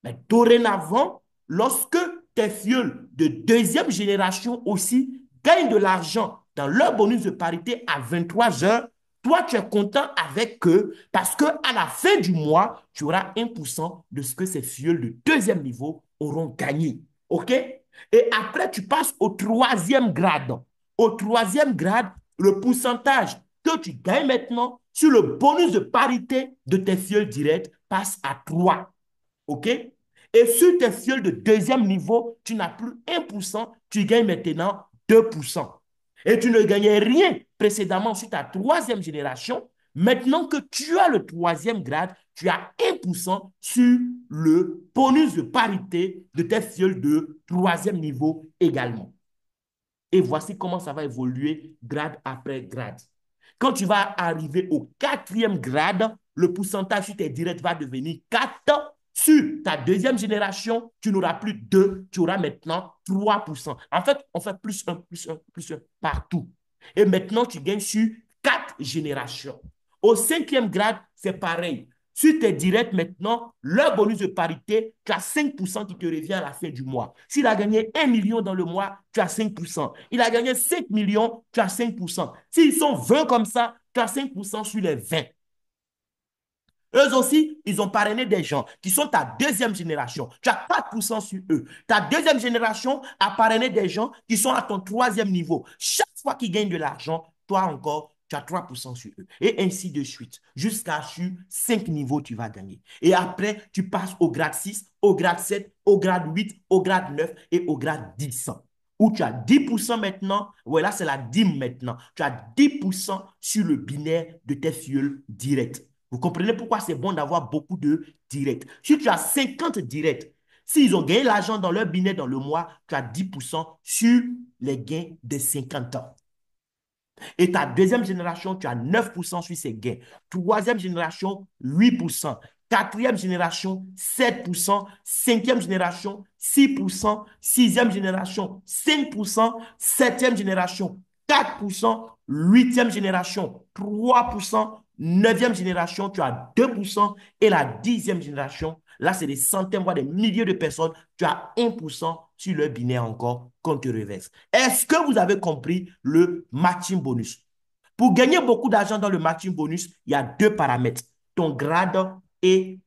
A: Mais dorénavant, lorsque tes filleuls de deuxième génération aussi gagnent de l'argent dans leur bonus de parité à 23 heures, toi, tu es content avec eux parce qu'à la fin du mois, tu auras 1% de ce que ces filleuls de deuxième niveau auront gagné. OK? Et après, tu passes au troisième grade. Au troisième grade, le pourcentage que tu gagnes maintenant sur le bonus de parité de tes filleuls directs passe à 3. OK? Et sur tes fioles de deuxième niveau, tu n'as plus 1%, tu gagnes maintenant 2%. Et tu ne gagnais rien précédemment sur ta troisième génération. Maintenant que tu as le troisième grade, tu as 1% sur le bonus de parité de tes fioles de troisième niveau également. Et voici comment ça va évoluer grade après grade. Quand tu vas arriver au quatrième grade, le pourcentage sur tes directs va devenir 4. Sur ta deuxième génération, tu n'auras plus 2, tu auras maintenant 3%. En fait, on fait plus 1, plus 1, plus 1 partout. Et maintenant, tu gagnes sur 4 générations. Au cinquième grade, c'est pareil. Sur tes directs maintenant, leur bonus de parité, tu as 5% qui te revient à la fin du mois. S'il a gagné 1 million dans le mois, tu as 5%. Il a gagné 5 millions, tu as 5%. S'ils sont 20 comme ça, tu as 5% sur les 20. Eux aussi, ils ont parrainé des gens qui sont ta deuxième génération. Tu as 4% sur eux. Ta deuxième génération a parrainé des gens qui sont à ton troisième niveau. Chaque fois qu'ils gagnent de l'argent, toi encore, tu as 3% sur eux. Et ainsi de suite. Jusqu'à sur 5 niveaux, tu vas gagner. Et après, tu passes au grade 6, au grade 7, au grade 8, au grade 9 et au grade 10. Où tu as 10% maintenant. Voilà, c'est la dîme maintenant. Tu as 10% sur le binaire de tes fioles directs. Vous comprenez pourquoi c'est bon d'avoir beaucoup de directs. Si tu as 50 directs, s'ils ont gagné l'argent dans leur binet dans le mois, tu as 10% sur les gains de 50 ans. Et ta deuxième génération, tu as 9% sur ces gains. Troisième génération, 8%. Quatrième génération, 7%. Cinquième génération, 6%. Sixième génération, 5%. Septième génération, 4%. Huitième génération, 3%. Neuvième génération, tu as 2%. Et la dixième génération, là, c'est des centaines, voire des milliers de personnes. Tu as 1% sur le binaire encore qu'on te reverse. Est-ce que vous avez compris le matching bonus? Pour gagner beaucoup d'argent dans le matching bonus, il y a deux paramètres. Ton grade et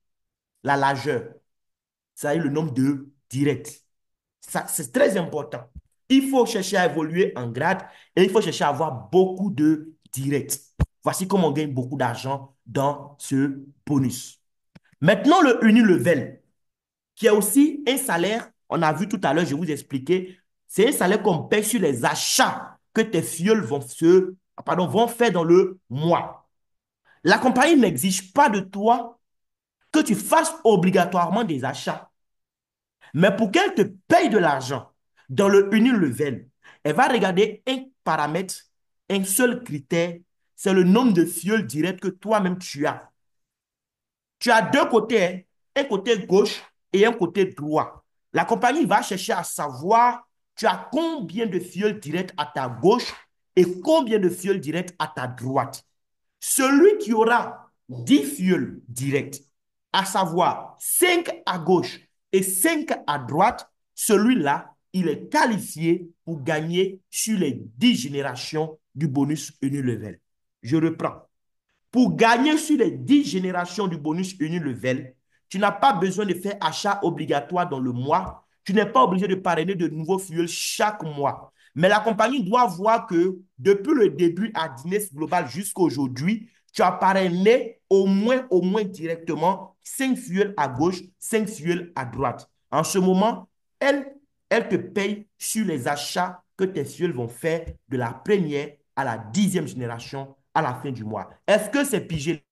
A: la largeur. C'est-à-dire le nombre de directs. Ça, c'est très important. Il faut chercher à évoluer en grade et il faut chercher à avoir beaucoup de directs. Voici comment on gagne beaucoup d'argent dans ce bonus. Maintenant, le unilevel, qui est aussi un salaire, on a vu tout à l'heure, je vous expliquais, c'est un salaire qu'on paye sur les achats que tes filleuls vont faire dans le mois. La compagnie n'exige pas de toi que tu fasses obligatoirement des achats. Mais pour qu'elle te paye de l'argent dans le unilevel, elle va regarder un paramètre, un seul critère, c'est le nombre de filleuls directs que toi-même tu as. Tu as deux côtés, hein, un côté gauche et un côté droit. La compagnie va chercher à savoir tu as combien de filleuls directs à ta gauche et combien de filleuls directs à ta droite. Celui qui aura 10 filleuls directs, à savoir 5 à gauche et 5 à droite, celui-là, il est qualifié pour gagner sur les 10 générations du bonus unilevel. Je reprends. Pour gagner sur les 10 générations du bonus unilevel, tu n'as pas besoin de faire achat obligatoire dans le mois. Tu n'es pas obligé de parrainer de nouveaux fuels chaque mois. Mais la compagnie doit voir que depuis le début à Guinness Global jusqu'à aujourd'hui, tu as parrainé au moins directement 5 fuels à gauche, 5 fuels à droite. En ce moment, elle te paye sur les achats que tes fuels vont faire de la première à la 10e génération à la fin du mois. Est-ce que c'est pigé?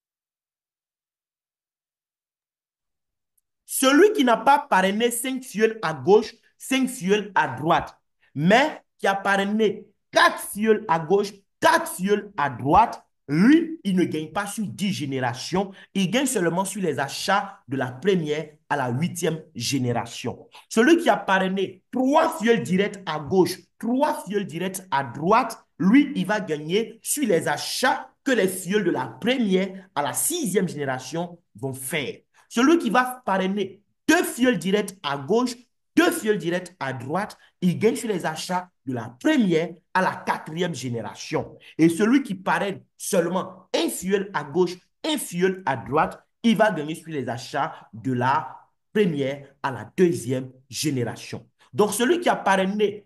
A: Celui qui n'a pas parrainé 5 filleuls à gauche, 5 filleuls à droite, mais qui a parrainé 4 filleuls à gauche, 4 filleuls à droite, lui, il ne gagne pas sur 10 générations, il gagne seulement sur les achats de la première à la huitième génération. Celui qui a parrainé 3 filleuls directs à gauche, 3 filleuls directs à droite, lui, il va gagner sur les achats que les filleuls de la première à la sixième génération vont faire. Celui qui va parrainer 2 filleuls directs à gauche, 2 filleuls directs à droite, il gagne sur les achats de la première à la quatrième génération. Et celui qui parraine seulement un filleul à gauche, un filleul à droite, il va gagner sur les achats de la première à la deuxième génération. Donc, celui qui a parrainé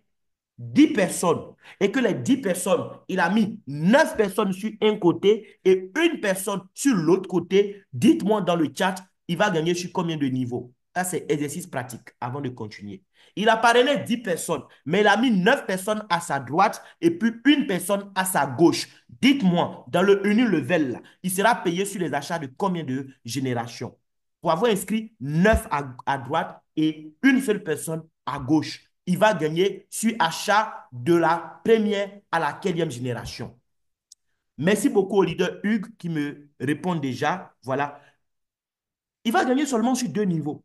A: 10 personnes et que les 10 personnes, il a mis 9 personnes sur un côté et une personne sur l'autre côté, dites-moi dans le chat, il va gagner sur combien de niveaux? Ça, c'est exercice pratique avant de continuer. Il a parrainé 10 personnes, mais il a mis 9 personnes à sa droite et puis une personne à sa gauche. Dites-moi, dans le unilevel, là, il sera payé sur les achats de combien de générations? Pour avoir inscrit 9 à droite et une seule personne à gauche, il va gagner sur achat de la première à la quatrième génération. Merci beaucoup au leader Hugues qui me répond déjà. Voilà. Il va gagner seulement sur 2 niveaux.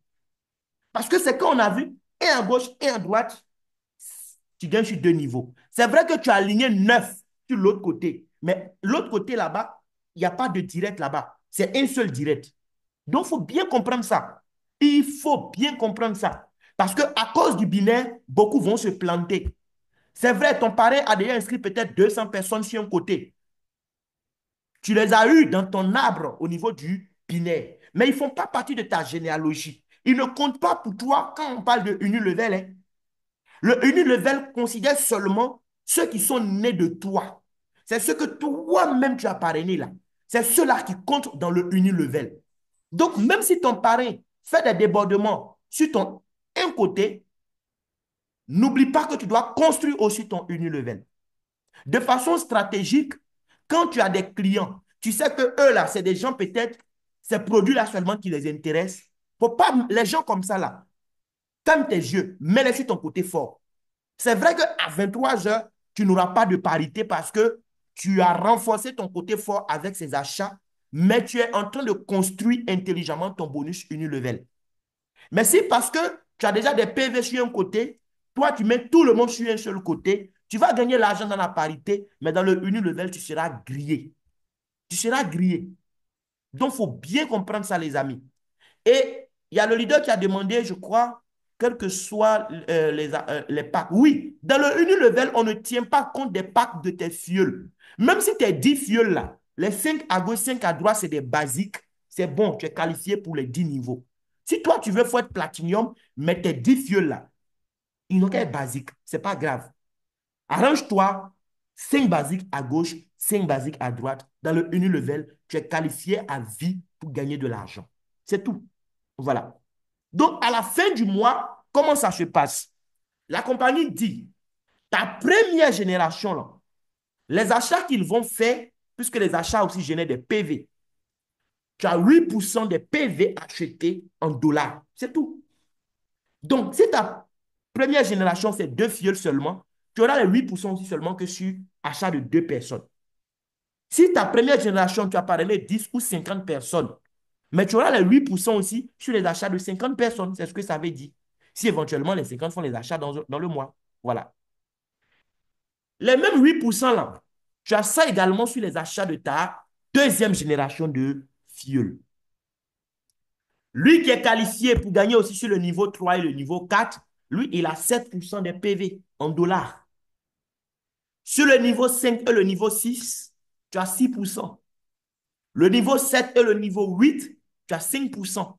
A: Parce que c'est quand on a vu, un à gauche et à droite, tu gagnes sur 2 niveaux. C'est vrai que tu as aligné 9 sur l'autre côté. Mais l'autre côté là-bas, il n'y a pas de direct là-bas. C'est un seul direct. Donc, il faut bien comprendre ça. Il faut bien comprendre ça. Parce qu'à cause du binaire, beaucoup vont se planter. C'est vrai, ton parrain a déjà inscrit peut-être 200 personnes sur un côté. Tu les as eues dans ton arbre au niveau du binaire. Mais ils ne font pas partie de ta généalogie. Ils ne comptent pas pour toi quand on parle de unilevel. Hein. Le unilevel considère seulement ceux qui sont nés de toi. C'est ceux que toi-même tu as parrainé là. C'est ceux-là qui comptent dans le unilevel. Donc, même si ton parrain fait des débordements sur ton un côté, n'oublie pas que tu dois construire aussi ton unilevel. De façon stratégique, quand tu as des clients, tu sais que eux là, c'est des gens peut-être, ces produits-là seulement qui les intéressent. Faut pas, les gens comme ça là, calme tes yeux, mets-les sur ton côté fort. C'est vrai qu'à 23 heures, tu n'auras pas de parité parce que tu as renforcé ton côté fort avec ces achats, mais tu es en train de construire intelligemment ton bonus unilevel. Mais si parce que tu as déjà des PV sur un côté, toi, tu mets tout le monde sur un seul côté, tu vas gagner l'argent dans la parité, mais dans le unilevel, tu seras grillé. Tu seras grillé. Donc, il faut bien comprendre ça, les amis. Et il y a le leader qui a demandé, je crois, quels que soient les packs. Oui, dans le unilevel, on ne tient pas compte des packs de tes filleuls. Même si tes 10 filleuls là, les 5 à gauche, 5 à droite, c'est des basiques, c'est bon, tu es qualifié pour les 10 niveaux. Si toi, tu veux faire platinium, mais tes 10 filleuls là, ils n'ont qu'à être basiques. Ce n'est pas grave. Arrange-toi, 5 basiques à gauche, 5 basiques à droite. Dans le unilevel, tu es qualifié à vie pour gagner de l'argent. C'est tout. Voilà. Donc, à la fin du mois, comment ça se passe? La compagnie dit, ta première génération, là, les achats qu'ils vont faire, puisque les achats aussi génèrent des PV, tu as 8% des PV achetés en dollars. C'est tout. Donc, si ta première génération, c'est 2 filleuls seulement, tu auras les 8% aussi seulement que sur achat de 2 personnes. Si ta première génération, tu as parrainé 10 ou 50 personnes, mais tu auras les 8% aussi sur les achats de 50 personnes. C'est ce que ça veut dire. Si éventuellement les 50 font les achats dans le mois. Voilà. Les mêmes 8% là, tu as ça également sur les achats de ta deuxième génération de filleuls. Lui qui est qualifié pour gagner aussi sur le niveau 3 et le niveau 4, lui, il a 7% des PV en dollars. Sur le niveau 5 et le niveau 6, tu as 6%. Le niveau 7 et le niveau 8, tu as 5%.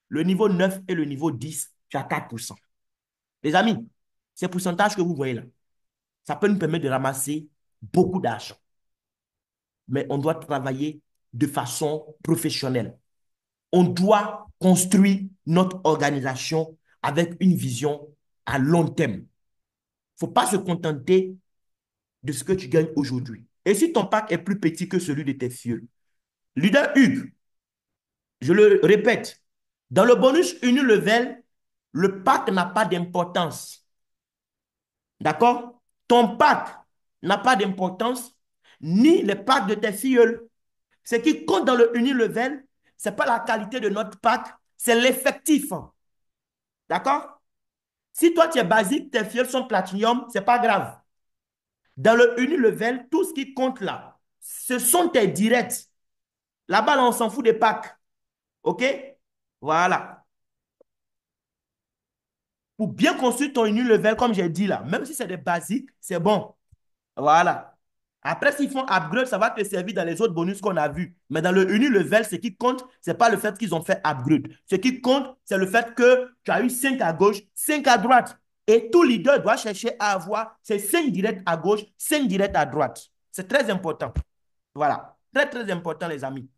A: Le niveau 9 et le niveau 10, tu as 4%. Les amis, ces pourcentages que vous voyez là, ça peut nous permettre de ramasser beaucoup d'argent. Mais on doit travailler de façon professionnelle. On doit construire notre organisation avec une vision à long terme. Il ne faut pas se contenter de ce que tu gagnes aujourd'hui. Et si ton pack est plus petit que celui de tes filles, leader Hugues, je le répète, Dans le bonus Unilevel, le pack n'a pas d'importance. D'accord? Ton pack n'a pas d'importance, ni le pack de tes filleuls. Ce qui compte dans le Unilevel, ce n'est pas la qualité de notre pack, c'est l'effectif. D'accord? Si toi tu es basique, tes filleuls sont platinium, ce n'est pas grave. Dans le Unilevel, tout ce qui compte là, ce sont tes directs. Là-bas, là, on s'en fout des packs. OK? Voilà. Pour bien construire ton Unilevel, comme j'ai dit là, même si c'est des basiques, c'est bon. Voilà. Après, s'ils font upgrade, ça va te servir dans les autres bonus qu'on a vus. Mais dans le Unilevel, ce qui compte, ce n'est pas le fait qu'ils ont fait upgrade. Ce qui compte, c'est le fait que tu as eu 5 à gauche, 5 à droite. Et tout leader doit chercher à avoir ces 5 directs à gauche, 5 directs à droite. C'est très important. Voilà. Très, très important, les amis.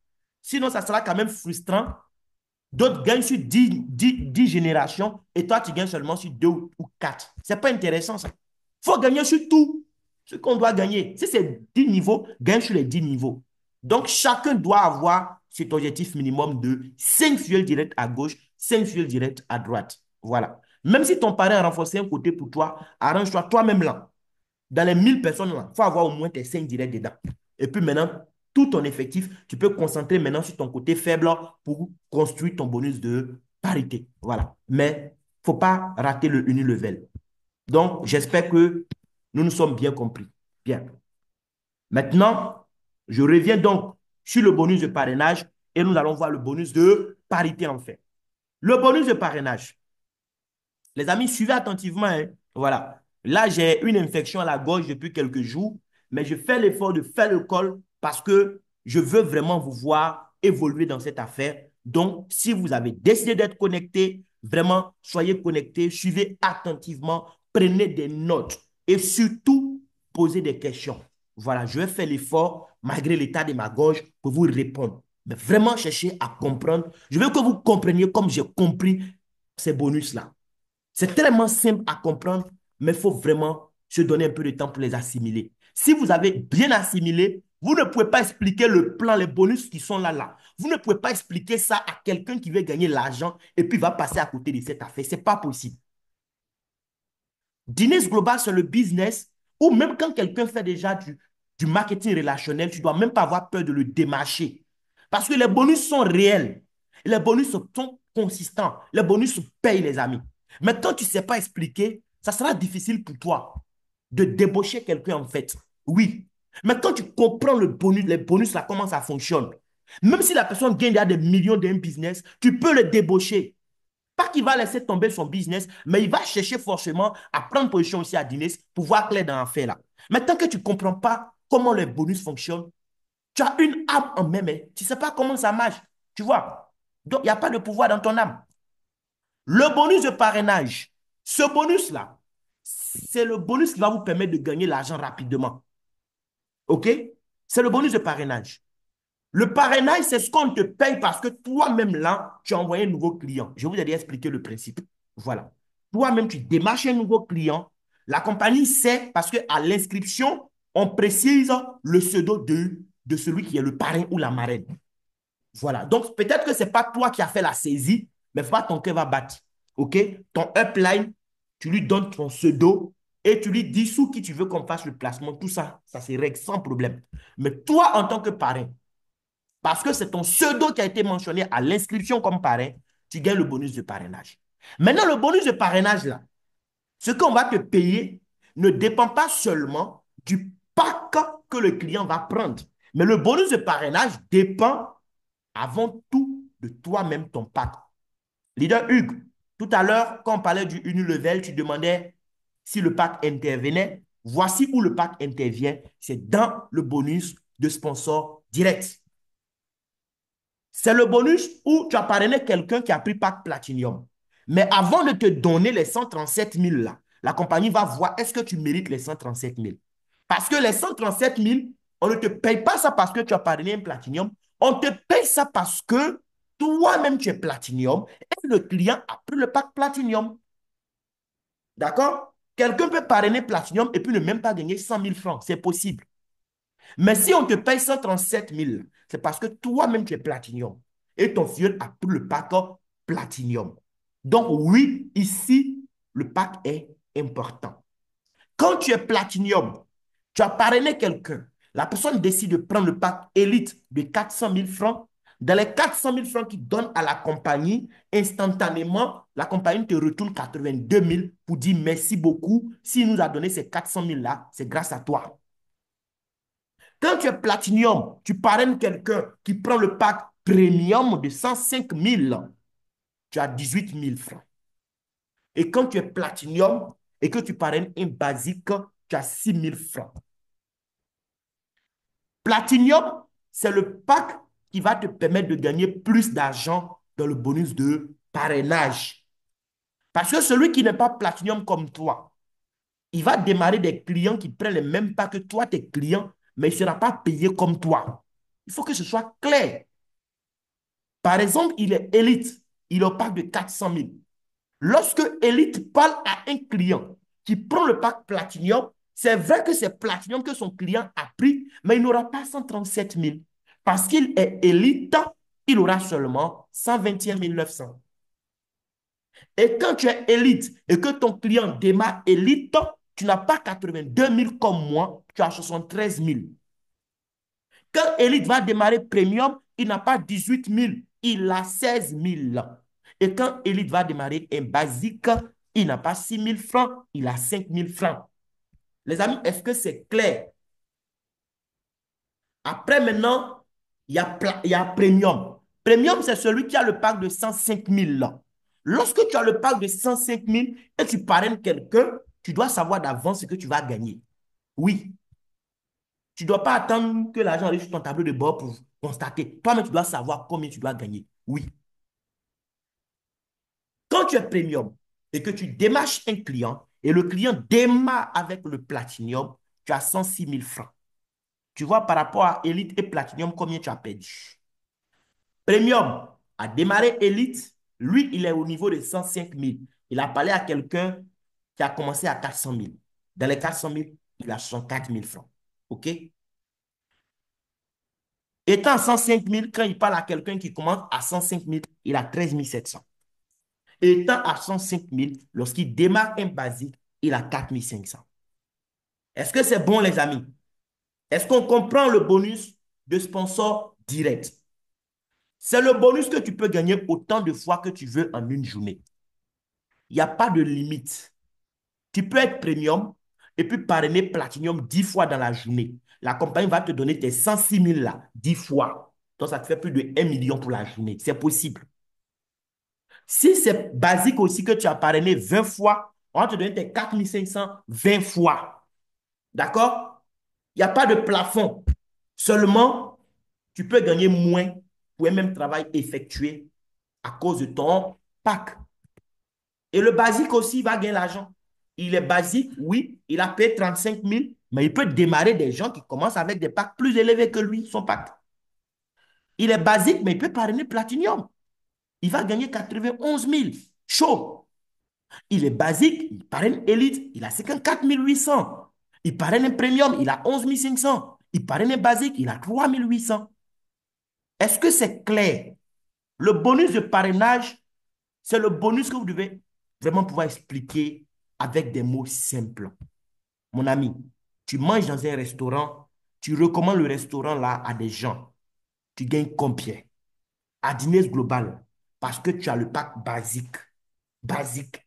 A: Sinon, ça sera quand même frustrant. D'autres gagnent sur 10 générations et toi, tu gagnes seulement sur 2 ou 4. Ce n'est pas intéressant, ça. Il faut gagner sur tout ce qu'on doit gagner. Si c'est 10 niveaux, gagne sur les 10 niveaux. Donc, chacun doit avoir cet objectif minimum de 5 fuels directs à gauche, 5 fuels directs à droite. Voilà. Même si ton parent a renforcé un côté pour toi, arrange-toi toi-même là. Dans les 1000 personnes là, il faut avoir au moins tes 5 directs dedans. Et puis maintenant, tout ton effectif, tu peux concentrer maintenant sur ton côté faible pour construire ton bonus de parité. Voilà. Mais il ne faut pas rater le unilevel. Donc, j'espère que nous nous sommes bien compris. Bien. Maintenant, je reviens donc sur le bonus de parrainage et nous allons voir le bonus de parité en fait. Le bonus de parrainage. Les amis, suivez attentivement, hein. Voilà. Là, j'ai une infection à la gorge depuis quelques jours, mais je fais l'effort de faire le col parce que je veux vraiment vous voir évoluer dans cette affaire. Donc, si vous avez décidé d'être connecté, vraiment, soyez connectés, suivez attentivement, prenez des notes et surtout, posez des questions. Voilà, je vais faire l'effort, malgré l'état de ma gorge, pour vous répondre. Mais vraiment, cherchez à comprendre. Je veux que vous compreniez comme j'ai compris ces bonus-là. C'est tellement simple à comprendre, mais il faut vraiment se donner un peu de temps pour les assimiler. Si vous avez bien assimilé, vous ne pouvez pas expliquer le plan, les bonus qui sont là. Vous ne pouvez pas expliquer ça à quelqu'un qui veut gagner l'argent et puis va passer à côté de cette affaire. Ce n'est pas possible. Business global, c'est le business où même quand quelqu'un fait déjà du marketing relationnel, tu ne dois même pas avoir peur de le démarcher. Parce que les bonus sont réels. Les bonus sont consistants. Les bonus payent, les amis. Mais quand tu ne sais pas expliquer, ça sera difficile pour toi de débaucher quelqu'un en fait. Oui. Mais quand tu comprends le bonus, les bonus, là, comment ça fonctionne, même si la personne gagne déjà des millions d'un business, tu peux le débaucher. Pas qu'il va laisser tomber son business, mais il va chercher forcément à prendre position aussi à Dines pour voir clair dans l'affaire là. Mais tant que tu ne comprends pas comment les bonus fonctionnent, tu as une âme en même, mais tu ne sais pas comment ça marche. Tu vois? Donc, il n'y a pas de pouvoir dans ton âme. Le bonus de parrainage, ce bonus-là, c'est le bonus qui va vous permettre de gagner l'argent rapidement. OK? C'est le bonus de parrainage. Le parrainage, c'est ce qu'on te paye parce que toi-même, là, tu as envoyé un nouveau client. Je vous ai déjà expliqué le principe. Voilà. Toi-même, tu démarches un nouveau client. La compagnie sait parce qu'à l'inscription, on précise le pseudo de celui qui est le parrain ou la marraine. Voilà. Donc, peut-être que ce n'est pas toi qui as fait la saisie, mais il faut pas ton cœur va battre. OK? Ton upline, tu lui donnes ton pseudo et tu lui dis sous qui tu veux qu'on fasse le placement. Tout ça, ça se règle sans problème. Mais toi, en tant que parrain, parce que c'est ton pseudo qui a été mentionné à l'inscription comme parrain, tu gagnes le bonus de parrainage. Maintenant, le bonus de parrainage, là, ce qu'on va te payer ne dépend pas seulement du pack que le client va prendre. Mais le bonus de parrainage dépend avant tout de toi-même, ton pack. Leader Hugues, tout à l'heure, quand on parlait du Unilevel, tu demandais si le pack intervenait. Voici où le pack intervient. C'est dans le bonus de sponsor direct. C'est le bonus où tu as parrainé quelqu'un qui a pris pack Platinum. Mais avant de te donner les 137 000 là, la compagnie va voir est-ce que tu mérites les 137 000. Parce que les 137 000, on ne te paye pas ça parce que tu as parrainé un Platinum. On te paye ça parce que toi-même tu es Platinum et le client a pris le pack Platinum. D'accord? Quelqu'un peut parrainer Platinum et puis ne même pas gagner 100 000 francs. C'est possible. Mais si on te paye 137 000, c'est parce que toi-même tu es Platinum et ton filleul a pris le pack Platinum. Donc, oui, ici, le pack est important. Quand tu es Platinum, tu as parrainé quelqu'un. La personne décide de prendre le pack Elite de 400 000 francs. Dans les 400 000 francs qu'il donne à la compagnie, instantanément, la compagnie te retourne 82 000 pour dire merci beaucoup. S'il nous a donné ces 400 000-là, c'est grâce à toi. Quand tu es Platinum, tu parraines quelqu'un qui prend le pack Premium de 105 000, tu as 18 000 francs. Et quand tu es Platinum et que tu parraines un basique, tu as 6 000 francs. Platinum, c'est le pack qui va te permettre de gagner plus d'argent dans le bonus de parrainage. Parce que celui qui n'est pas Platinum comme toi, il va démarrer des clients qui prennent les mêmes packs que toi, tes clients, mais il ne sera pas payé comme toi. Il faut que ce soit clair. Par exemple, il est élite, il est au pack de 400 000. Lorsque Elite parle à un client qui prend le pack Platinum, c'est vrai que c'est Platinum que son client a pris, mais il n'aura pas 137 000. Parce qu'il est Elite, il aura seulement 121 900. Et quand tu es Elite et que ton client démarre Elite, tu n'as pas 82 000 comme moi, tu as 73 000. Quand Elite va démarrer Premium, il n'a pas 18 000, il a 16 000. Et quand Elite va démarrer un basique, il n'a pas 6 000 francs, il a 5 000 francs. Les amis, est-ce que c'est clair? Après, maintenant, il y a Premium. Premium, c'est celui qui a le pack de 105 000. Lorsque tu as le pack de 105 000 et tu parraines quelqu'un, tu dois savoir d'avance ce que tu vas gagner. Oui. Tu ne dois pas attendre que l'argent arrive sur ton tableau de bord pour constater. Toi-même, tu dois savoir combien tu dois gagner. Oui. Quand tu es premium et que tu démarches un client et le client démarre avec le platinum, tu as 106 000 francs. Tu vois, par rapport à Elite et Platinum, combien tu as perdu. Premium a démarré Elite, lui, il est au niveau de 105 000. Il a parlé à quelqu'un qui a commencé à 400 000. Dans les 400 000, il a 64 000 francs. OK? Étant à 105 000, quand il parle à quelqu'un qui commence à 105 000, il a 13 700. Étant à 105 000, lorsqu'il démarre un basique, il a 4 500. Est-ce que c'est bon, les amis? Est-ce qu'on comprend le bonus de sponsor direct? C'est le bonus que tu peux gagner autant de fois que tu veux en une journée. Il n'y a pas de limite. Tu peux être premium et puis parrainer platinum 10 fois dans la journée. La compagnie va te donner tes 106 000 là, 10 fois. Donc, ça te fait plus de 1 million pour la journée. C'est possible. Si c'est basique aussi que tu as parrainé 20 fois, on va te donner tes 4 500 20 fois. D'accord? Il n'y a pas de plafond. Seulement, tu peux gagner moins pour un même travail effectué à cause de ton pack. Et le basique aussi va gagner l'argent. Il est basique, oui, il a payé 35 000, mais il peut démarrer des gens qui commencent avec des packs plus élevés que lui, son pack. Il est basique, mais il peut parrainer Platinum. Il va gagner 91 000. Chaud. Il est basique, il parraine Elite, il a 54 800. Il parraine un Premium, il a 11 500. Il parraine un basique, il a 3 800. Est-ce que c'est clair? Le bonus de parrainage, c'est le bonus que vous devez vraiment pouvoir expliquer avec des mots simples. Mon ami, tu manges dans un restaurant, tu recommandes le restaurant là à des gens. Tu gagnes combien? À dîner global, parce que tu as le pack basique. Basique.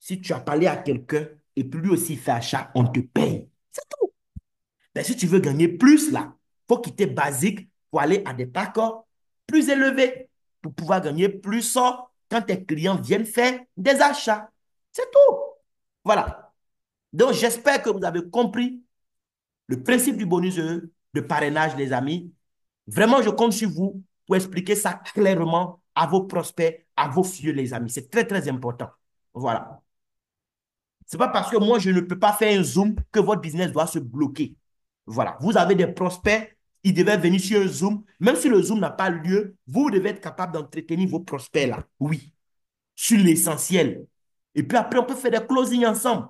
A: Si tu as parlé à quelqu'un et puis lui aussi fait achat, on te paye. C'est tout. Mais si tu veux gagner plus là, il faut quitter basique pour aller à des packs plus élevés pour pouvoir gagner plus quand tes clients viennent faire des achats. C'est tout. Voilà. Donc, j'espère que vous avez compris le principe du bonus de parrainage, les amis. Vraiment, je compte sur vous pour expliquer ça clairement à vos prospects, à vos fieux, les amis. C'est très, très important. Voilà. Ce n'est pas parce que moi, je ne peux pas faire un Zoom que votre business doit se bloquer. Voilà. Vous avez des prospects, ils devaient venir sur un Zoom. Même si le Zoom n'a pas lieu, vous devez être capable d'entretenir vos prospects là. Oui. Sur l'essentiel. Et puis après, on peut faire des closings ensemble.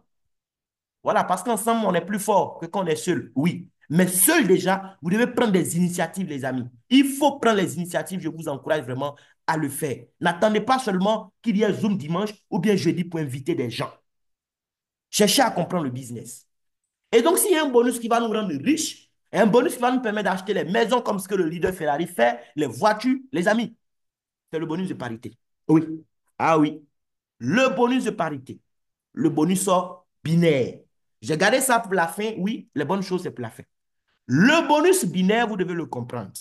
A: Voilà, parce qu'ensemble, on est plus fort que quand on est seul. Oui. Mais seul déjà, vous devez prendre des initiatives, les amis. Il faut prendre les initiatives. Je vous encourage vraiment à le faire. N'attendez pas seulement qu'il y ait Zoom dimanche ou bien jeudi pour inviter des gens. Cherchez à comprendre le business. Et donc, s'il y a un bonus qui va nous rendre riches, un bonus qui va nous permettre d'acheter les maisons comme ce que le leader Ferrari fait, les voitures, les amis, c'est le bonus de parité. Oui. Ah oui. Le bonus de parité. Le bonus binaire. J'ai gardé ça pour la fin. Oui, les bonnes choses, c'est pour la fin. Le bonus binaire, vous devez le comprendre.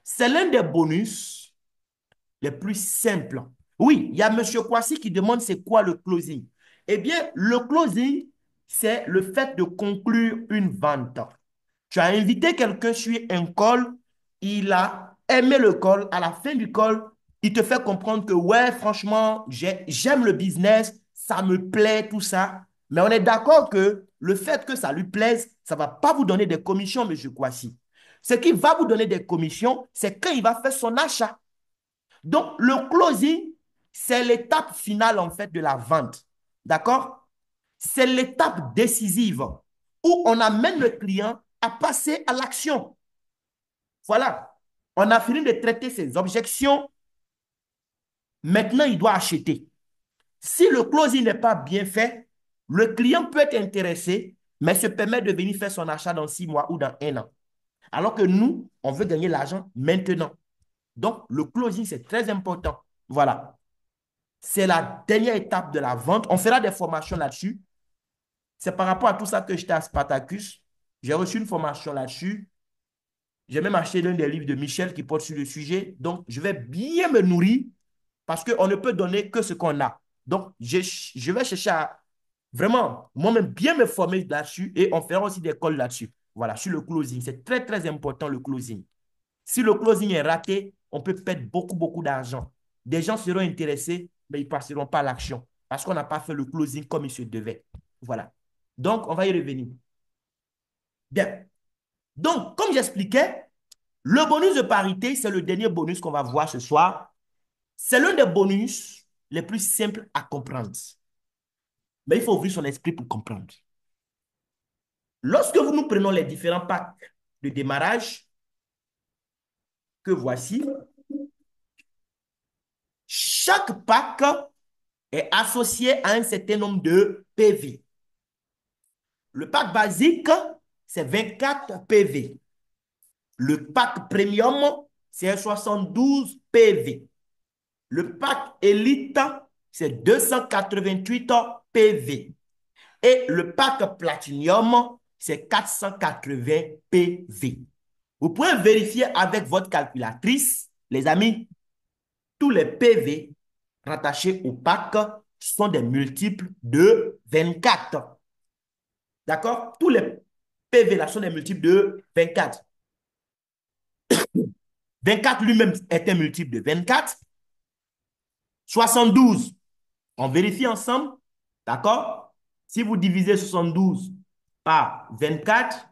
A: C'est l'un des bonus les plus simples. Oui, il y a M. Kwasi qui demande c'est quoi le closing. Eh bien, le closing, c'est le fait de conclure une vente. Tu as invité quelqu'un sur un call, il a aimé le call. À la fin du call, il te fait comprendre que, ouais, franchement, j'aime le business, ça me plaît, tout ça. Mais on est d'accord que le fait que ça lui plaise, ça ne va pas vous donner des commissions, monsieur Kwasi. Ce qui va vous donner des commissions, c'est quand il va faire son achat. Donc, le closing, c'est l'étape finale, en fait, de la vente. D'accord? C'est l'étape décisive où on amène le client à passer à l'action. Voilà. On a fini de traiter ses objections. Maintenant, il doit acheter. Si le closing n'est pas bien fait, le client peut être intéressé, mais se permet de venir faire son achat dans 6 mois ou dans 1 an. Alors que nous, on veut gagner l'argent maintenant. Donc, le closing, c'est très important. Voilà. C'est la dernière étape de la vente. On fera des formations là-dessus. C'est par rapport à tout ça que j'étais à Spartacus. J'ai reçu une formation là-dessus. J'ai même acheté l'un des livres de Michel qui porte sur le sujet. Donc, je vais bien me nourrir parce qu'on ne peut donner que ce qu'on a. Donc, je vais chercher à vraiment moi-même bien me former là-dessus et on fera aussi des calls là-dessus. Voilà, sur le closing. C'est très, très important le closing. Si le closing est raté, on peut perdre beaucoup, beaucoup d'argent. Des gens seront intéressés, mais ils ne passeront pas à l'action parce qu'on n'a pas fait le closing comme il se devait. Voilà. Donc, on va y revenir. Bien. Donc, comme j'expliquais, le bonus de parité, c'est le dernier bonus qu'on va voir ce soir. C'est l'un des bonus les plus simples à comprendre. Mais il faut ouvrir son esprit pour comprendre. Lorsque nous prenons les différents packs de démarrage que voici, chaque pack est associé à un certain nombre de PV. Le pack basique, c'est 24 PV. Le pack premium, c'est 72 PV. Le pack élite, c'est 288 PV. Et le pack platinum, c'est 480 PV. Vous pouvez vérifier avec votre calculatrice, les amis, tous les PV rattachés au pack sont des multiples de 24. D'accord? Tous les PV là sont des multiples de 24. 24 lui-même est un multiple de 24. 72, on vérifie ensemble. D'accord? Si vous divisez 72 par 24,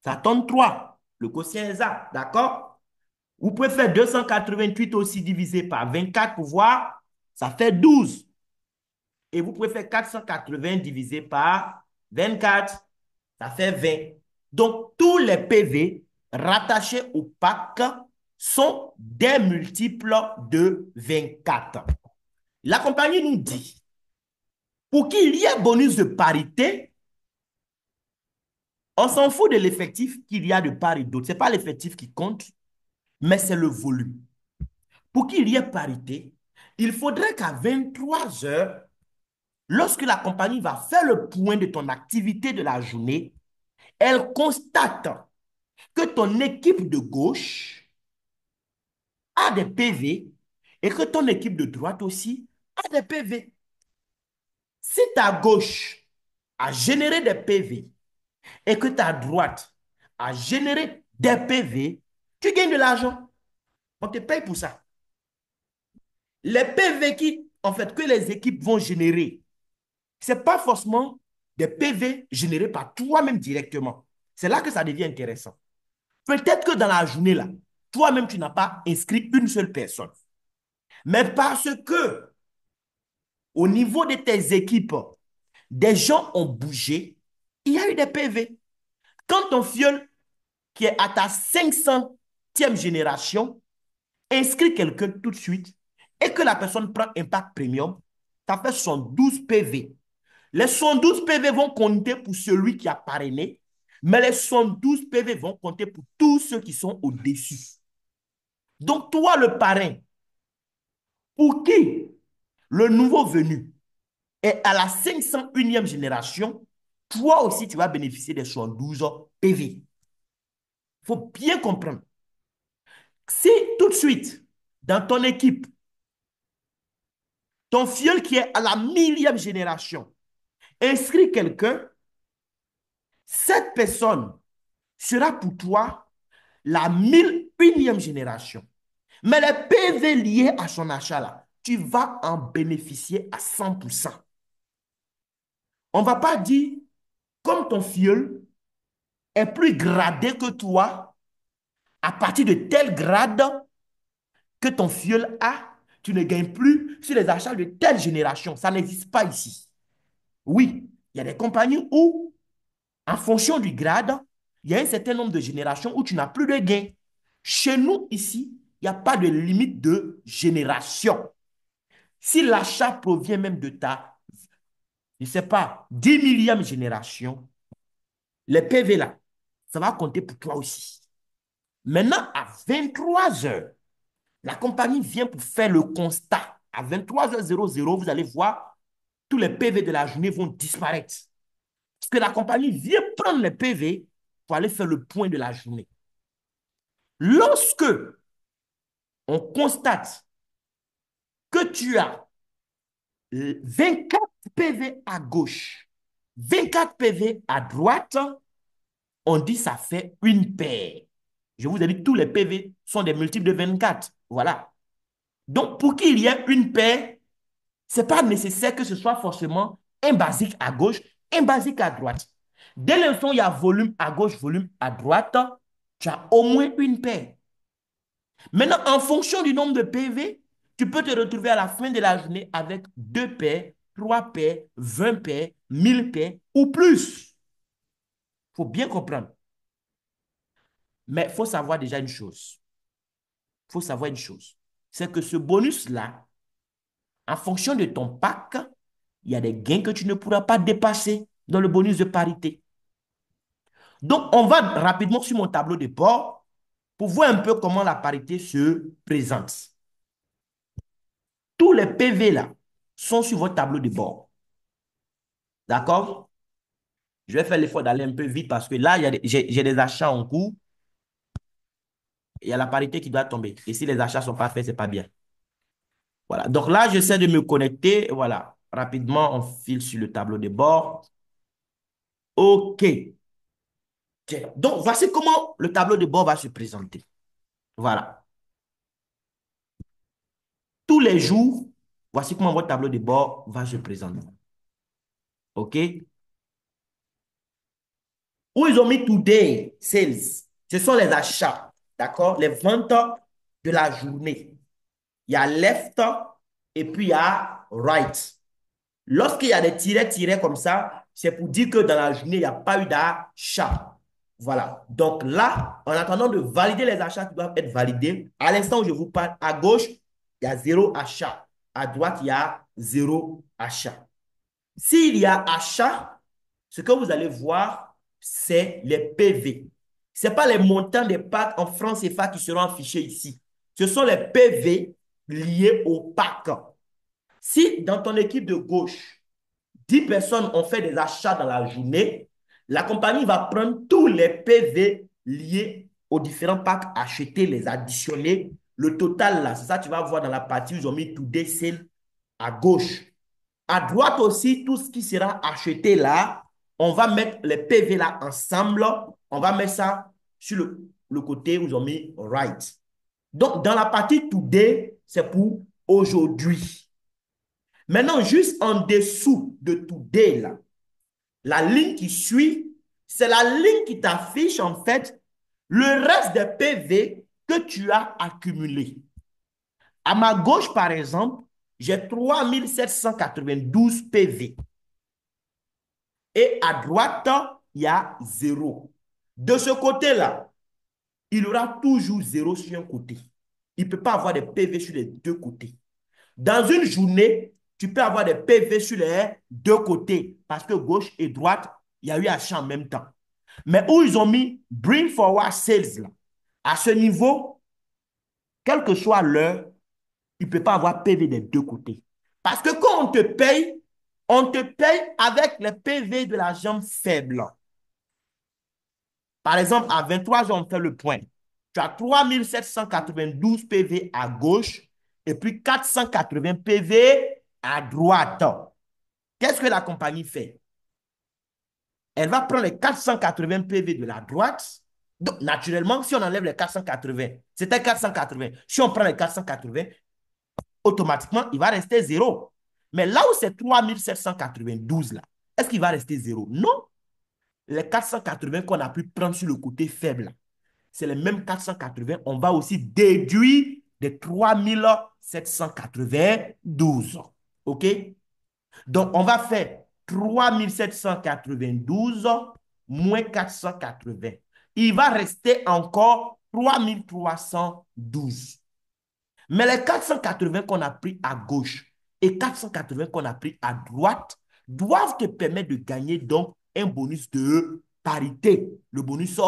A: ça donne 3. Le quotient exact. D'accord? Vous pouvez faire 288 aussi divisé par 24 pour voir. Ça fait 12. Et vous pouvez faire 480 divisé par 24. Ça fait 20. Donc, tous les PV rattachés au pack sont des multiples de 24. La compagnie nous dit, pour qu'il y ait bonus de parité, on s'en fout de l'effectif qu'il y a de part et d'autre. Ce n'est pas l'effectif qui compte, mais c'est le volume. Pour qu'il y ait parité, il faudrait qu'à 23 heures, lorsque la compagnie va faire le point de ton activité de la journée, elle constate que ton équipe de gauche a des PV et que ton équipe de droite aussi a des PV. Si ta gauche a généré des PV et que ta droite a généré des PV, tu gagnes de l'argent. On te paye pour ça. Les PV en fait, que les équipes vont générer, ce n'est pas forcément des PV générés par toi-même directement. C'est là que ça devient intéressant. Peut-être que dans la journée, là, toi-même, tu n'as pas inscrit une seule personne. Mais parce que, au niveau de tes équipes, des gens ont bougé, il y a eu des PV. Quand ton fiole, qui est à ta 500e génération, inscris quelqu'un tout de suite et que la personne prend Impact Premium, ça fait 72 PV. Les 72 PV vont compter pour celui qui a parrainé, mais les 72 PV vont compter pour tous ceux qui sont au-dessus. Donc, toi, le parrain, pour qui le nouveau venu est à la 501e génération, toi aussi, tu vas bénéficier des 72 PV. Il faut bien comprendre. Si tout de suite, dans ton équipe, ton filleul qui est à la 1000e génération inscrit quelqu'un, cette personne sera pour toi la 1001e génération. Mais les PV liés à son achat, là, tu vas en bénéficier à 100%. On ne va pas dire, comme ton filleul est plus gradé que toi, à partir de tel grade que ton filleul a, tu ne gagnes plus sur les achats de telle génération. Ça n'existe pas ici. Oui, il y a des compagnies où, en fonction du grade, il y a un certain nombre de générations où tu n'as plus de gains. Chez nous, ici, il n'y a pas de limite de génération. Si l'achat provient même de ta, je ne sais pas, 10 millième génération, les PV là, ça va compter pour toi aussi. Maintenant, à 23 heures, la compagnie vient pour faire le constat. À 23h00, vous allez voir, tous les PV de la journée vont disparaître. Parce que la compagnie vient prendre les PV pour aller faire le point de la journée. Lorsque on constate que tu as 24 PV à gauche, 24 PV à droite, on dit ça fait une paire. Je vous ai dit, tous les PV sont des multiples de 24. Voilà. Donc, pour qu'il y ait une paire, ce n'est pas nécessaire que ce soit forcément un basique à gauche, un basique à droite. Dès l'instant où il y a volume à gauche, volume à droite, tu as au moins une paire. Maintenant, en fonction du nombre de PV, tu peux te retrouver à la fin de la journée avec 2 paires, 3 paires, 20 paires, 1000 paires ou plus. Il faut bien comprendre. Mais il faut savoir déjà une chose. Il faut savoir une chose. C'est que ce bonus-là, en fonction de ton pack, il y a des gains que tu ne pourras pas dépasser dans le bonus de parité. Donc, on va rapidement sur mon tableau de bord pour voir un peu comment la parité se présente. Tous les PV là sont sur votre tableau de bord. D'accord? Je vais faire l'effort d'aller un peu vite parce que là, j'ai des achats en cours. Il y a la parité qui doit tomber. Et si les achats ne sont pas faits, ce n'est pas bien. Voilà. Donc là, j'essaie de me connecter. Voilà. Rapidement, on file sur le tableau de bord. OK. Ok. Donc, voici comment le tableau de bord va se présenter. Voilà. Tous les jours, voici comment votre tableau de bord va se présenter. OK? Où ils ont mis today, sales. Ce sont les achats. D'accord? Les ventes de la journée. Il y a left et puis il y a right. Lorsqu'il y a des tirets comme ça, c'est pour dire que dans la journée, il n'y a pas eu d'achat. Voilà. Donc là, en attendant de valider les achats qui doivent être validés, à l'instant où je vous parle, à gauche, il y a 0 achat. À droite, il y a 0 achat. S'il y a achat, ce que vous allez voir, c'est les PV. Ce n'est pas les montants des packs en francs CFA qui seront affichés ici. Ce sont les PV liés au pack. Si dans ton équipe de gauche, 10 personnes ont fait des achats dans la journée, la compagnie va prendre tous les PV liés aux différents packs achetés, les additionner. Le total, là, c'est ça que tu vas voir dans la partie où ils ont mis Today Sale à gauche. À droite aussi, tout ce qui sera acheté là, on va mettre les PV là ensemble. On va mettre ça sur le côté où ils ont mis right. Donc, dans la partie Today, c'est pour aujourd'hui. Maintenant, juste en dessous de Today, là, la ligne qui suit, c'est la ligne qui t'affiche en fait le reste des PV que tu as accumulés. À ma gauche, par exemple, j'ai 3792 PV. Et à droite, il y a 0. De ce côté-là, il y aura toujours 0 sur un côté. il ne peut pas avoir des PV sur les deux côtés. Dans une journée, tu peux avoir des PV sur les deux côtés parce que gauche et droite, il y a eu achat en même temps. Mais où ils ont mis Bring Forward Sales, là, à ce niveau, quelle que soit l'heure, il ne peut pas avoir PV des deux côtés. Parce que quand on te paye avec les PV de la jambe faible. Par exemple, à 23 heures, on fait le point. Tu as 3792 PV à gauche et puis 480 PV à droite. Qu'est-ce que la compagnie fait? Elle va prendre les 480 PV de la droite. Donc, naturellement, si on enlève les 480, c'était 480. Si on prend les 480, automatiquement, il va rester zéro. Mais là où c'est 3792, là, est-ce qu'il va rester zéro? Non. Les 480 qu'on a pu prendre sur le côté faible, c'est les mêmes 480. On va aussi déduire des 3792. OK? Donc, on va faire 3792 moins 480. Il va rester encore 3312. Mais les 480 qu'on a pris à gauche et 480 qu'on a pris à droite doivent te permettre de gagner donc un bonus de parité, le bonus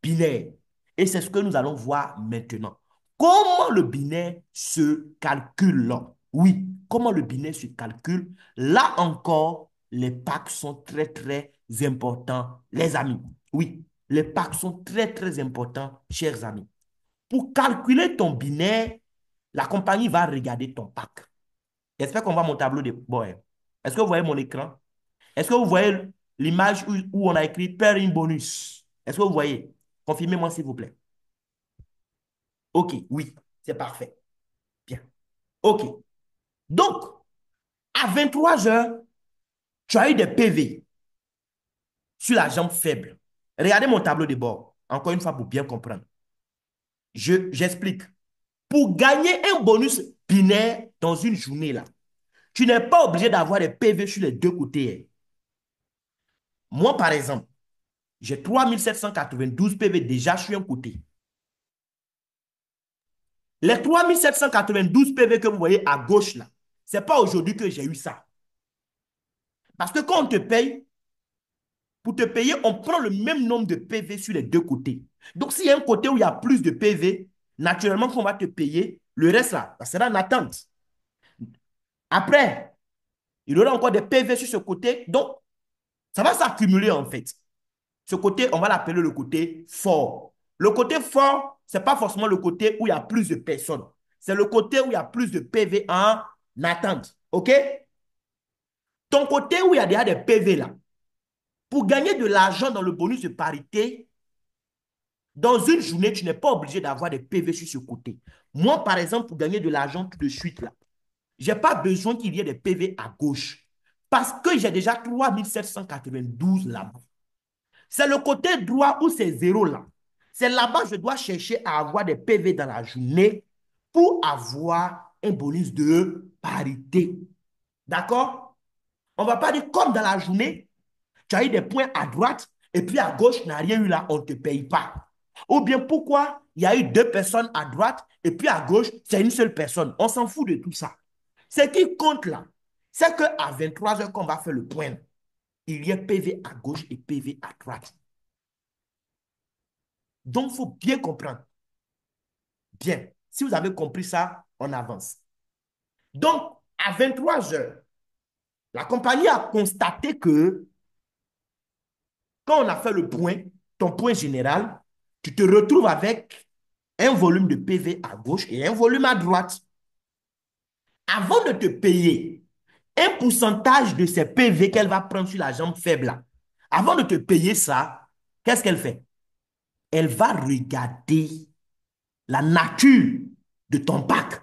A: binaire. Et c'est ce que nous allons voir maintenant. Comment le binaire se calcule? Oui, comment le binaire se calcule? Là encore, les packs sont très, très importants, les amis. Oui, les packs sont très, très importants, chers amis. Pour calculer ton binaire, la compagnie va regarder ton pack. J'espère qu'on voit mon tableau de bord. Est-ce que vous voyez mon écran? Est-ce que vous voyez l'image où on a écrit pairing bonus? Est-ce que vous voyez? Confirmez-moi s'il vous plaît. OK, oui, c'est parfait. Bien. OK. Donc, à 23 heures, tu as eu des PV sur la jambe faible. Regardez mon tableau de bord. Encore une fois, pour bien comprendre. J'explique. Pour gagner un bonus binaire dans une journée, là, tu n'es pas obligé d'avoir des PV sur les deux côtés. Moi, par exemple, j'ai 3792 PV déjà sur un côté. Les 3792 PV que vous voyez à gauche, là, ce n'est pas aujourd'hui que j'ai eu ça. Parce que quand on te paye, pour te payer, on prend le même nombre de PV sur les deux côtés. Donc, s'il y a un côté où il y a plus de PV, naturellement, qu'on va te payer, le reste, là, ça sera en attente. Après, il y aura encore des PV sur ce côté. Donc, ça va s'accumuler, en fait. Ce côté, on va l'appeler le côté fort. Le côté fort, ce n'est pas forcément le côté où il y a plus de personnes. C'est le côté où il y a plus de PV en attente. OK? Ton côté où il y a déjà des PV là, pour gagner de l'argent dans le bonus de parité, dans une journée, tu n'es pas obligé d'avoir des PV sur ce côté. Moi, par exemple, pour gagner de l'argent tout de suite là, je n'ai pas besoin qu'il y ait des PV à gauche parce que j'ai déjà 3792 là-bas. C'est le côté droit où c'est zéro là. C'est là-bas que je dois chercher à avoir des PV dans la journée pour avoir un bonus de parité. D'accord? On ne va pas dire comme dans la journée, tu as eu des points à droite et puis à gauche, tu n'as rien eu là, on ne te paye pas. Ou bien pourquoi il y a eu deux personnes à droite et puis à gauche, c'est une seule personne. On s'en fout de tout ça. Ce qui compte là, c'est qu'à 23 heures qu'on va faire le point, il y a PV à gauche et PV à droite. Donc, il faut bien comprendre. Bien. Si vous avez compris ça, on avance. Donc, à 23 heures, la compagnie a constaté que quand on a fait le point, ton point général, tu te retrouves avec un volume de PV à gauche et un volume à droite. Avant de te payer un pourcentage de ces PV qu'elle va prendre sur la jambe faible, là, avant de te payer ça, qu'est-ce qu'elle fait? Elle va regarder la nature de ton pack.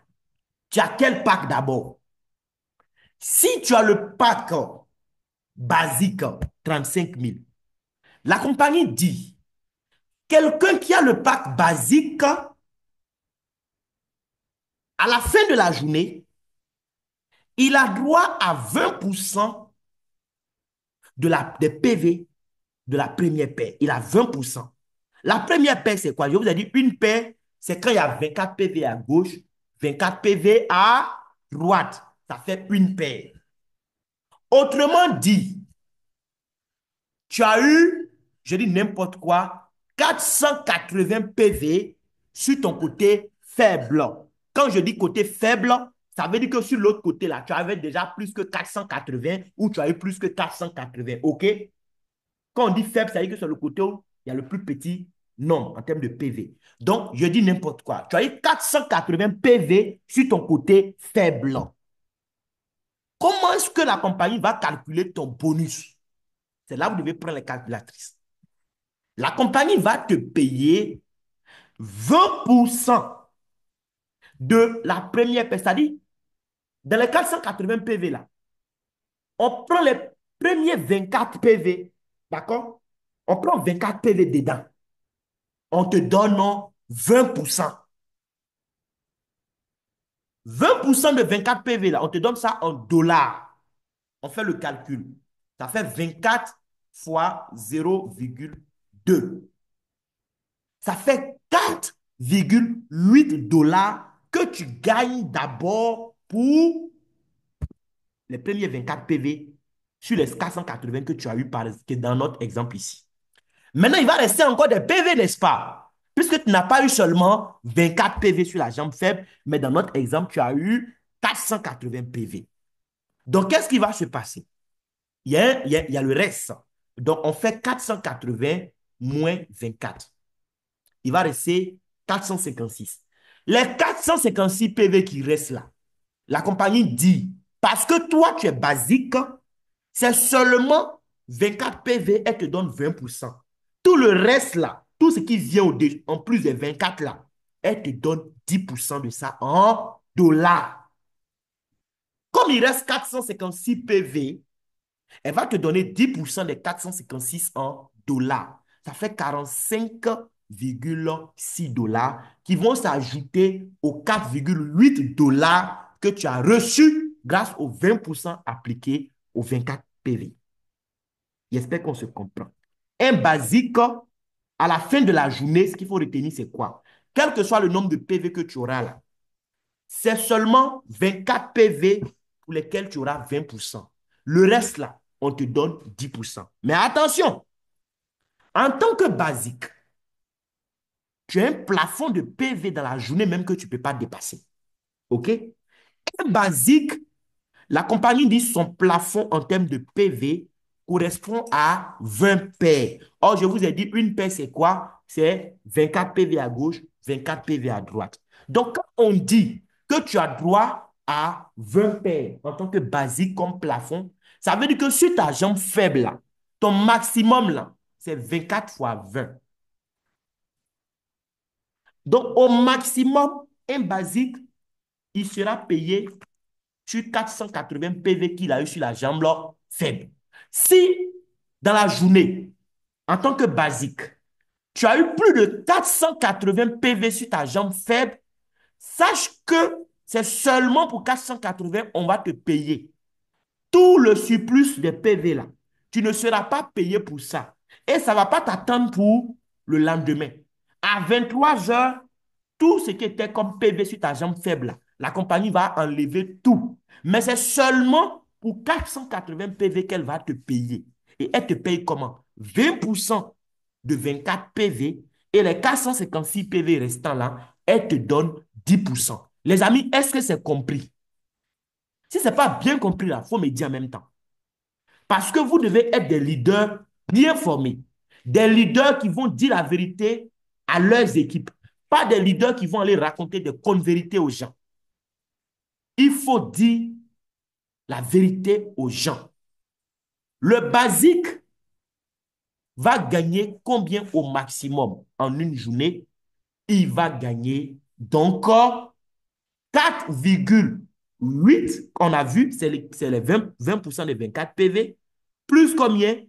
A: Tu as quel pack d'abord? Si tu as le pack basique 35 000, la compagnie dit, quelqu'un qui a le pack basique, à la fin de la journée, il a droit à 20% des PV de la première paire. Il a 20%. La première paire, c'est quoi? Je vous ai dit une paire c'est quand il y a 24 PV à gauche, 24 PV à droite. Ça fait une paire. Autrement dit, tu as eu, je dis n'importe quoi, 480 PV sur ton côté faible. Quand je dis côté faible, ça veut dire que sur l'autre côté, là, tu avais déjà plus que 480 ou tu as eu plus que 480. OK? Quand on dit faible, ça veut dire que c'est le côté où il y a le plus petit nombre en termes de PV. Donc, je dis n'importe quoi. Tu as eu 480 PV sur ton côté faible. Comment est-ce que la compagnie va calculer ton bonus? C'est là où vous devez prendre les calculatrices. La compagnie va te payer 20% de la première paie. C'est-à-dire, dans les 480 PV là, on prend les premiers 24 PV, d'accord? On prend 24 PV dedans. On te donne 20%. 20% de 24 PV là, on te donne ça en dollars. On fait le calcul. Ça fait 24 fois 0,2. Ça fait 4,8 $ que tu gagnes d'abord pour les premiers 24 PV sur les 480 que tu as eu dans notre exemple ici. Maintenant, il va rester encore des PV, n'est-ce pas? Puisque tu n'as pas eu seulement 24 PV sur la jambe faible, mais dans notre exemple, tu as eu 480 PV. Donc, qu'est-ce qui va se passer? Il y a le reste. Donc, on fait 480 moins 24. Il va rester 456. Les 456 PV qui restent là, la compagnie dit, parce que toi, tu es basique, c'est seulement 24 PV, elle te donne 20%. Tout le reste là, tout ce qui vient en plus des 24 là, elle te donne 10% de ça en dollars. Comme il reste 456 PV, elle va te donner 10% des 456 en dollars. Ça fait 45,6 $ qui vont s'ajouter aux 4,8 $ que tu as reçus grâce aux 20% appliqués aux 24 PV. J'espère qu'on se comprend. Un basique, à la fin de la journée, ce qu'il faut retenir, c'est quoi? Quel que soit le nombre de PV que tu auras là, c'est seulement 24 PV pour lesquels tu auras 20%. Le reste là, on te donne 10%. Mais attention, en tant que basique, tu as un plafond de PV dans la journée même que tu ne peux pas dépasser. OK? Un basique, la compagnie dit son plafond en termes de PV correspond à 20 paires. Or, je vous ai dit, une paire, c'est quoi? C'est 24 PV à gauche, 24 PV à droite. Donc, quand on dit que tu as droit à 20 paires en tant que basique comme plafond, ça veut dire que sur ta jambe faible, là, ton maximum, là, c'est 24 fois 20. Donc, au maximum, un basique, il sera payé sur 480 PV qu'il a eu sur la jambe là, faible. Si, dans la journée, en tant que basique, tu as eu plus de 480 PV sur ta jambe faible, sache que c'est seulement pour 480 on va te payer. Tout le surplus des PV là, tu ne seras pas payé pour ça. Et ça ne va pas t'attendre pour le lendemain. À 23 heures, tout ce qui était comme PV sur ta jambe faible, là, la compagnie va enlever tout. Mais c'est seulement pour 480 PV qu'elle va te payer. Et elle te paye comment? 20% de 24 PV et les 456 PV restants là, elle te donne 10%. Les amis, est-ce que c'est compris? Si ce n'est pas bien compris là, il faut me dire en même temps. Parce que vous devez être des leaders bien formés. Des leaders qui vont dire la vérité à leurs équipes. Pas des leaders qui vont aller raconter des connes-vérités aux gens. Il faut dire la vérité aux gens. Le basique va gagner combien au maximum en une journée? Il va gagner donc 4,8, on a vu, c'est les 20% des 24 PV, plus combien?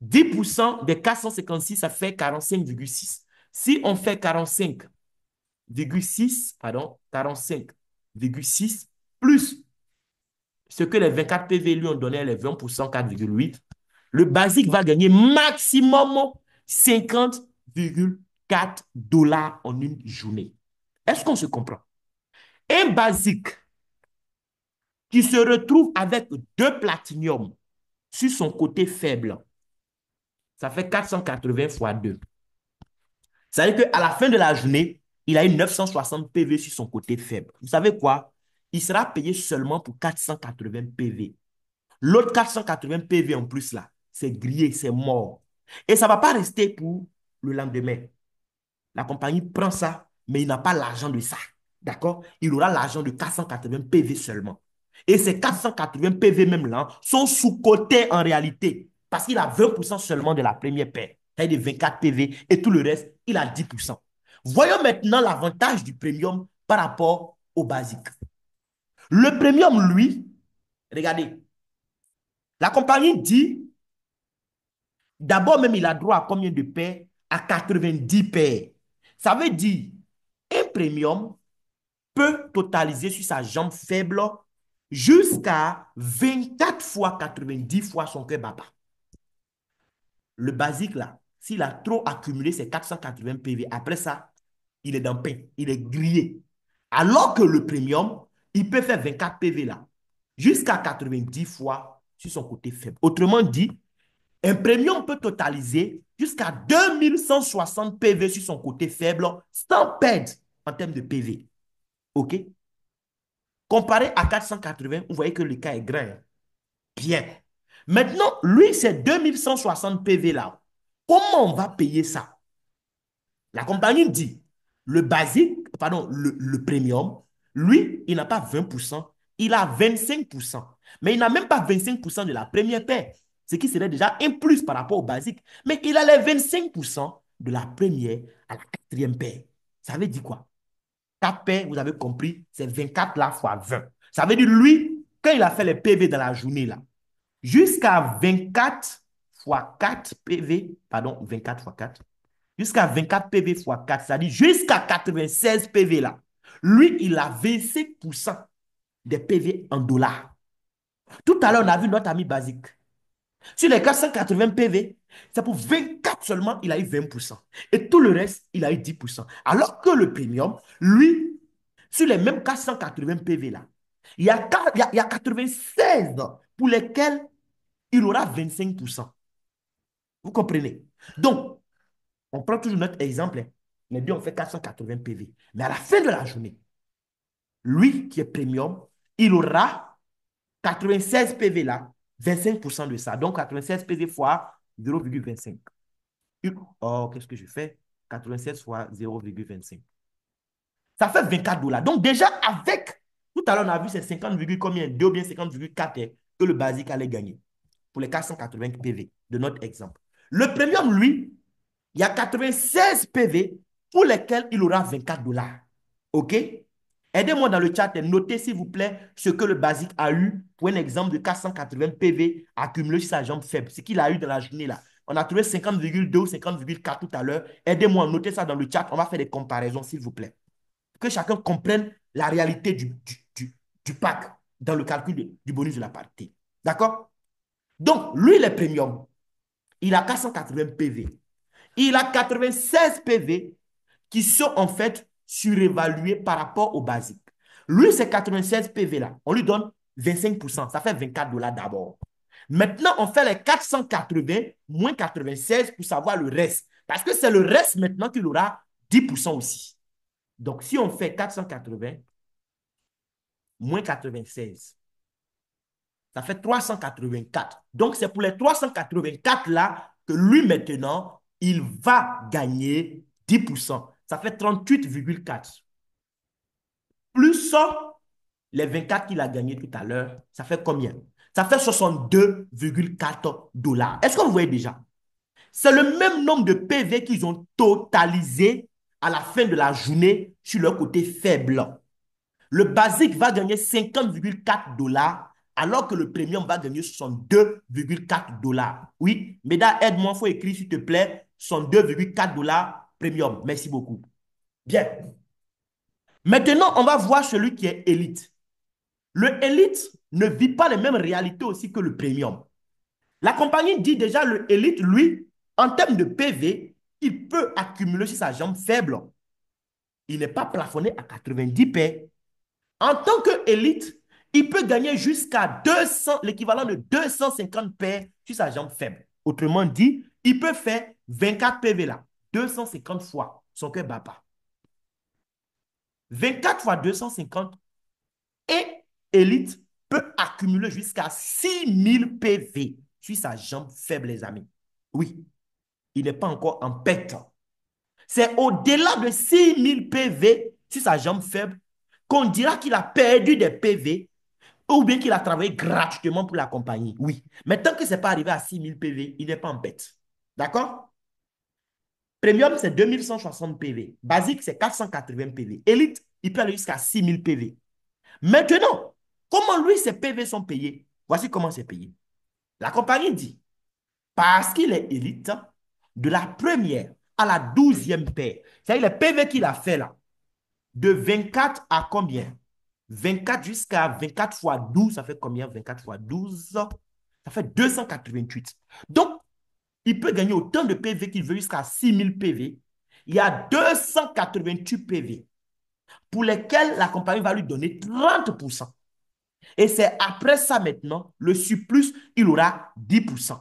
A: 10% des 456, ça fait 45,6. Si on fait 45,6, pardon, 45,6 plus ce que les 24 PV lui ont donné, les 20%, 4,8, le basique va gagner maximum 50,4. $24 en une journée. Est-ce qu'on se comprend? Un basique qui se retrouve avec 2 platinium sur son côté faible, ça fait 480 fois 2. Ça veut dire qu'à la fin de la journée, il a eu 960 PV sur son côté faible. Vous savez quoi? Il sera payé seulement pour 480 PV. L'autre 480 PV en plus, là, c'est grillé, c'est mort. Et ça ne va pas rester pour le lendemain. La compagnie prend ça, mais il n'a pas l'argent de ça. D'accord? Il aura l'argent de 480 PV seulement. Et ces 480 PV même là sont sous-cotés en réalité. Parce qu'il a 20% seulement de la première paire. C'est-à-dire 24 PV et tout le reste, il a 10%. Voyons maintenant l'avantage du premium par rapport au basique. Le premium, lui, regardez, la compagnie dit, d'abord même, il a droit à combien de paires? À 90 paires. Ça veut dire, un premium peut totaliser sur sa jambe faible jusqu'à 24 fois 90 fois son cœur baba. Le basique, là, s'il a trop accumulé ses 480 PV, après ça, il est dans le pain, il est grillé. Alors que le premium, il peut faire 24 PV là, jusqu'à 90 fois sur son côté faible. Autrement dit, un premium peut totaliser jusqu'à 2160 PV sur son côté faible sans perdre en termes de PV. OK? Comparé à 480, vous voyez que le cas est grand. Bien. Maintenant, lui, c'est 2160 PV là. Comment on va payer ça? La compagnie dit, le basique, pardon, le premium, lui, il n'a pas 20%, il a 25%. Mais il n'a même pas 25% de la première paire, ce qui serait déjà un plus par rapport au basique. Mais il a les 25% de la première à la quatrième paire. Ça veut dire quoi? 4 paires, vous avez compris, c'est 24 là fois 20. Ça veut dire, lui, quand il a fait les PV dans la journée, là, jusqu'à 24 fois 4 PV, pardon, 24 fois 4, jusqu'à 24 PV fois 4, c'est-à-dire jusqu'à 96 PV là. Lui, il a 25% des PV en dollars. Tout à l'heure, on a vu notre ami basique. Sur les 480 PV, c'est pour 24 seulement, il a eu 20%. Et tout le reste, il a eu 10%. Alors que le premium, lui, sur les mêmes 480 PV là, il y a 96 pour lesquels il aura 25%. Vous comprenez? Donc, on prend toujours notre exemple. Les deux, on fait 480 PV. Mais à la fin de la journée, lui qui est premium, il aura 96 PV là, 25% de ça. Donc, 96 PV fois 0,25. Oh, qu'est-ce que je fais? 96 fois 0,25. Ça fait 24 $. Donc, déjà, avec, tout à l'heure, on a vu c'est 50, combien? 2 ou bien 50,4 que le basique allait gagner pour les 480 PV de notre exemple. Le premium, lui, il y a 96 PV pour lesquels il aura 24 $. OK? Aidez-moi dans le chat et notez, s'il vous plaît, ce que le basique a eu pour un exemple de 480 PV accumulé sur sa jambe faible. Ce qu'il a eu dans la journée là. On a trouvé 50,2 ou 50,4 tout à l'heure. Aidez-moi à noter ça dans le chat. On va faire des comparaisons, s'il vous plaît. Que chacun comprenne la réalité du pack dans le calcul du bonus de la parité. D'accord? Donc, lui, il est premium. Il a 480 PV. Il a 96 PV qui sont en fait surévalués par rapport au basique. Lui, ces 96 PV-là, on lui donne 25%. Ça fait 24 $ d'abord. Maintenant, on fait les 480 moins 96 pour savoir le reste. Parce que c'est le reste maintenant qu'il aura 10% aussi. Donc, si on fait 480 moins 96, ça fait 384. Donc, c'est pour les 384 là que lui, maintenant, il va gagner 10%. Ça fait 38,4. Plus les 24 qu'il a gagné tout à l'heure, ça fait combien? Ça fait 62,4 $. Est-ce que vous voyez déjà? C'est le même nombre de PV qu'ils ont totalisé à la fin de la journée sur leur côté faible. Le basique va gagner 50,4 $, alors que le premium va gagner 62,4 $. Oui, mesdames, aide-moi, il faut écrire, s'il te plaît, 62,4 $ premium. Merci beaucoup. Bien. Maintenant, on va voir celui qui est élite. Le élite ne vit pas les mêmes réalités aussi que le premium. La compagnie dit déjà le élite, lui, en termes de PV, il peut accumuler sur sa jambe faible. Il n'est pas plafonné à 90 paires. En tant qu'élite, il peut gagner jusqu'à 200, l'équivalent de 250 paires sur sa jambe faible. Autrement dit, il peut faire 24 PV là, 250 fois son cœur bat pas. 24 fois 250 et élite peut accumuler jusqu'à 6000 PV sur sa jambe faible, les amis. Oui, il n'est pas encore en pète. C'est au-delà de 6000 PV sur sa jambe faible qu'on dira qu'il a perdu des PV ou bien qu'il a travaillé gratuitement pour la compagnie. Oui. Mais tant que ce n'est pas arrivé à 6000 PV, il n'est pas en bête. D'accord? Premium, c'est 2160 PV. Basique, c'est 480 PV. Elite, il peut aller jusqu'à 6000 PV. Maintenant, comment lui, ses PV sont payés? Voici comment c'est payé. La compagnie dit, parce qu'il est élite, de la première à la 12e paire, c'est-à-dire les PV qu'il a fait là, de 24 à combien? 24 jusqu'à 24 fois 12, ça fait combien? 24 fois 12, ça fait 288. Donc, il peut gagner autant de PV qu'il veut jusqu'à 6000 PV. Il y a 288 PV pour lesquels la compagnie va lui donner 30%. Et c'est après ça maintenant, le surplus, il aura 10%.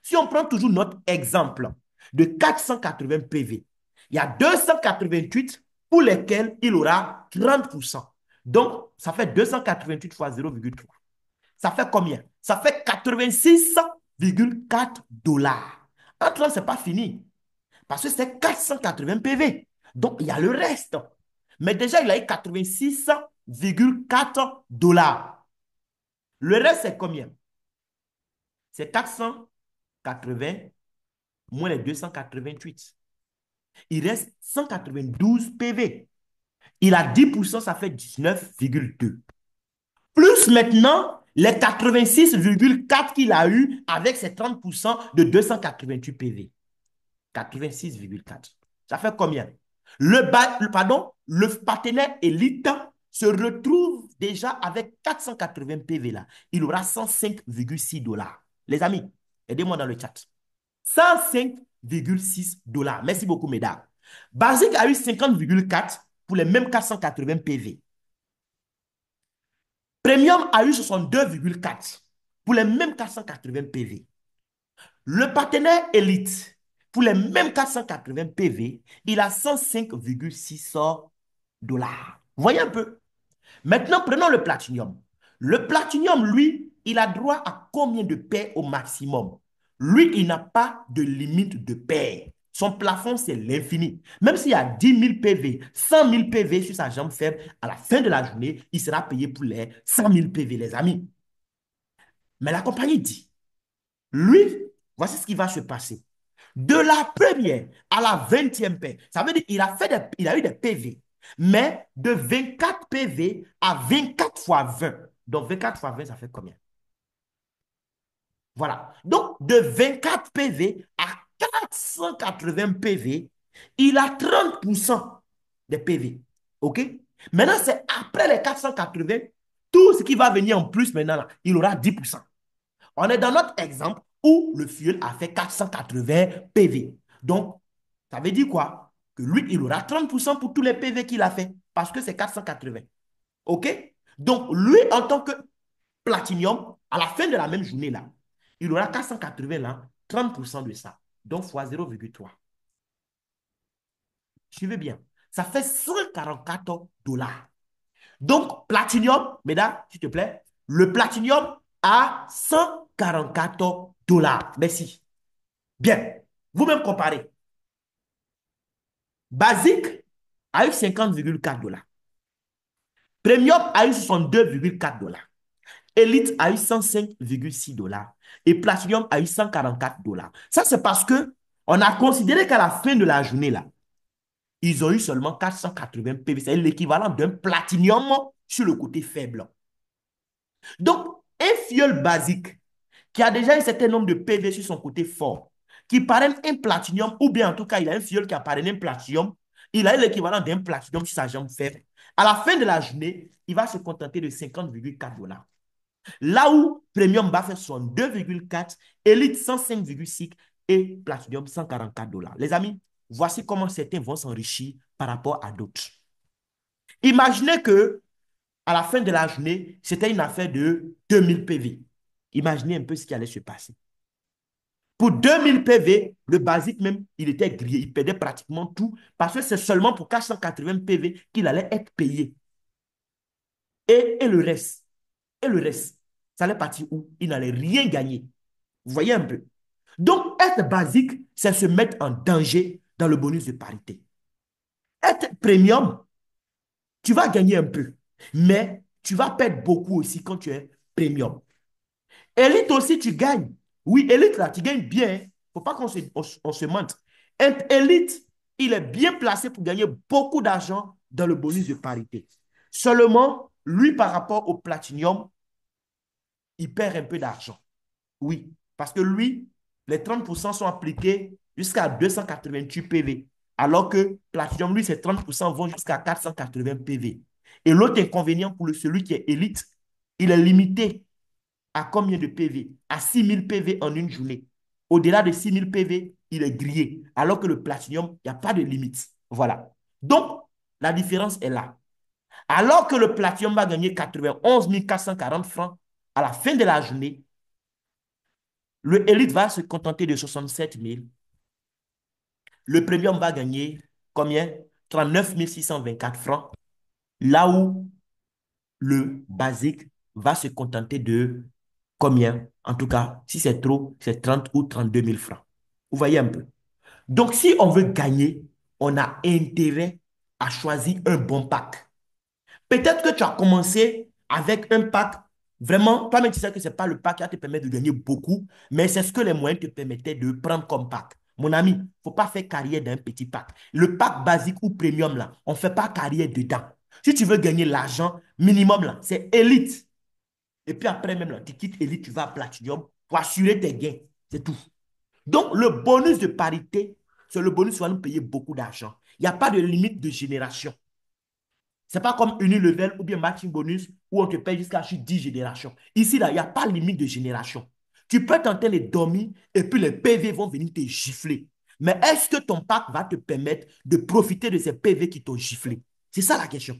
A: Si on prend toujours notre exemple de 480 PV, il y a 288 pour lesquels il aura 30%. Donc, ça fait 288 fois 0,3. Ça fait combien? Ça fait 86,4 dollars. Entre ce n'est pas fini. Parce que c'est 480 PV. Donc, il y a le reste. Mais déjà, il a eu 86,4 dollars. Le reste, c'est combien? C'est 480 moins les 288. Il reste 192 PV. Il a 10%, ça fait 19,2. Plus maintenant les 86,4 qu'il a eu avec ses 30% de 288 PV. 86,4. Ça fait combien? Le partenaire élite se retrouve déjà avec 480 PV là. Il aura 105,6 dollars. Les amis, aidez-moi dans le chat. 105,6 dollars. Merci beaucoup, mesdames. Basic a eu 50,4 pour les mêmes 480 PV. Premium a eu 62,4 pour les mêmes 480 PV. Le partenaire Elite, pour les mêmes 480 PV, il a 105,6 dollars. Vous voyez un peu? Maintenant, prenons le Platinum. Le Platinum, lui, il a droit à combien de paires au maximum? Lui, il n'a pas de limite de paires. Son plafond, c'est l'infini. Même s'il y a 10 000 PV, 100 000 PV sur sa jambe faible, à la fin de la journée, il sera payé pour les 100 000 PV, les amis. Mais la compagnie dit, lui, voici ce qui va se passer. De la première à la 20e paire, ça veut dire qu'il a eu des PV, mais de 24 PV à 24 fois 20. Donc 24 fois 20, ça fait combien? Voilà. Donc de 24 PV à 480 PV, il a 30% des PV. OK? Maintenant, c'est après les 480, tout ce qui va venir en plus maintenant, là, il aura 10%. On est dans notre exemple où le fuel a fait 480 PV. Donc, ça veut dire quoi? Que lui, il aura 30% pour tous les PV qu'il a fait parce que c'est 480. OK? Donc, lui, en tant que Platinum, à la fin de la même journée, là, il aura 480 là, 30% de ça. Donc, fois 0,3. Suivez bien. Ça fait 144 dollars. Donc, Platinum, mesdames, s'il te plaît, le Platinum a 144 dollars. Merci. Bien. Vous-même comparez. Basique a eu 50,4 dollars. Premium a eu 62,4 dollars. Elite a eu 105,6 dollars. Et Platinum a eu 144 dollars. Ça, c'est parce que on a considéré qu'à la fin de la journée, là, ils ont eu seulement 480 PV. C'est l'équivalent d'un Platinum sur le côté faible. Donc, un filleul basique qui a déjà un certain nombre de PV sur son côté fort, qui parraine un Platinum, ou bien en tout cas, il a un filleul qui a parrainé un Platinum, il a l'équivalent d'un Platinum sur sa jambe faible. À la fin de la journée, il va se contenter de 50,4 dollars. Là où Premium va faire son 2,4, Elite 105,6 et Platinum 144 dollars. Les amis, voici comment certains vont s'enrichir par rapport à d'autres. Imaginez que à la fin de la journée, c'était une affaire de 2000 PV. Imaginez un peu ce qui allait se passer. Pour 2000 PV, le basique même, il était grillé. Il perdait pratiquement tout parce que c'est seulement pour 480 PV qu'il allait être payé. Et le reste, ça allait partir où? Il n'allait rien gagner. Vous voyez un peu? Donc, être basique, c'est se mettre en danger dans le bonus de parité. Être premium, tu vas gagner un peu, mais tu vas perdre beaucoup aussi quand tu es premium. Élite aussi, tu gagnes. Oui, élite là, tu gagnes bien. Il ne faut pas on se mente. Élite, il est bien placé pour gagner beaucoup d'argent dans le bonus de parité. Seulement, lui, par rapport au platinium, il perd un peu d'argent. Oui, parce que lui, les 30% sont appliqués jusqu'à 288 PV, alors que Platinum, lui, ses 30% vont jusqu'à 480 PV. Et l'autre inconvénient pour celui qui est élite, il est limité à combien de PV? À 6000 PV en une journée. Au-delà de 6000 PV, il est grillé, alors que le Platinum, il n'y a pas de limite. Voilà. Donc, la différence est là. Alors que le Platinum va gagner 91 440 francs à la fin de la journée, le Elite va se contenter de 67 000. Le Premium va gagner combien? 39 624 francs. Là où le Basique va se contenter de combien? En tout cas, si c'est trop, c'est 30 ou 32 000 francs. Vous voyez un peu. Donc, si on veut gagner, on a intérêt à choisir un bon pack. Peut-être que tu as commencé avec un pack, vraiment, toi-même tu sais que ce n'est pas le pack qui va te permettre de gagner beaucoup, mais c'est ce que les moyens te permettaient de prendre comme pack. Mon ami, il ne faut pas faire carrière d'un petit pack. Le pack basique ou premium, là, on ne fait pas carrière dedans. Si tu veux gagner l'argent, minimum, là, c'est élite. Et puis après, même, là, tu quittes élite, tu vas à platinum pour assurer tes gains. C'est tout. Donc, le bonus de parité, c'est le bonus qui va nous payer beaucoup d'argent. Il n'y a pas de limite de génération. Ce n'est pas comme Unilevel ou bien Matching Bonus où on te paye jusqu'à 10 générations. Ici, là, il n'y a pas de limite de génération. Tu peux tenter les dormir et puis les PV vont venir te gifler. Mais est-ce que ton pack va te permettre de profiter de ces PV qui t'ont giflé? C'est ça la question.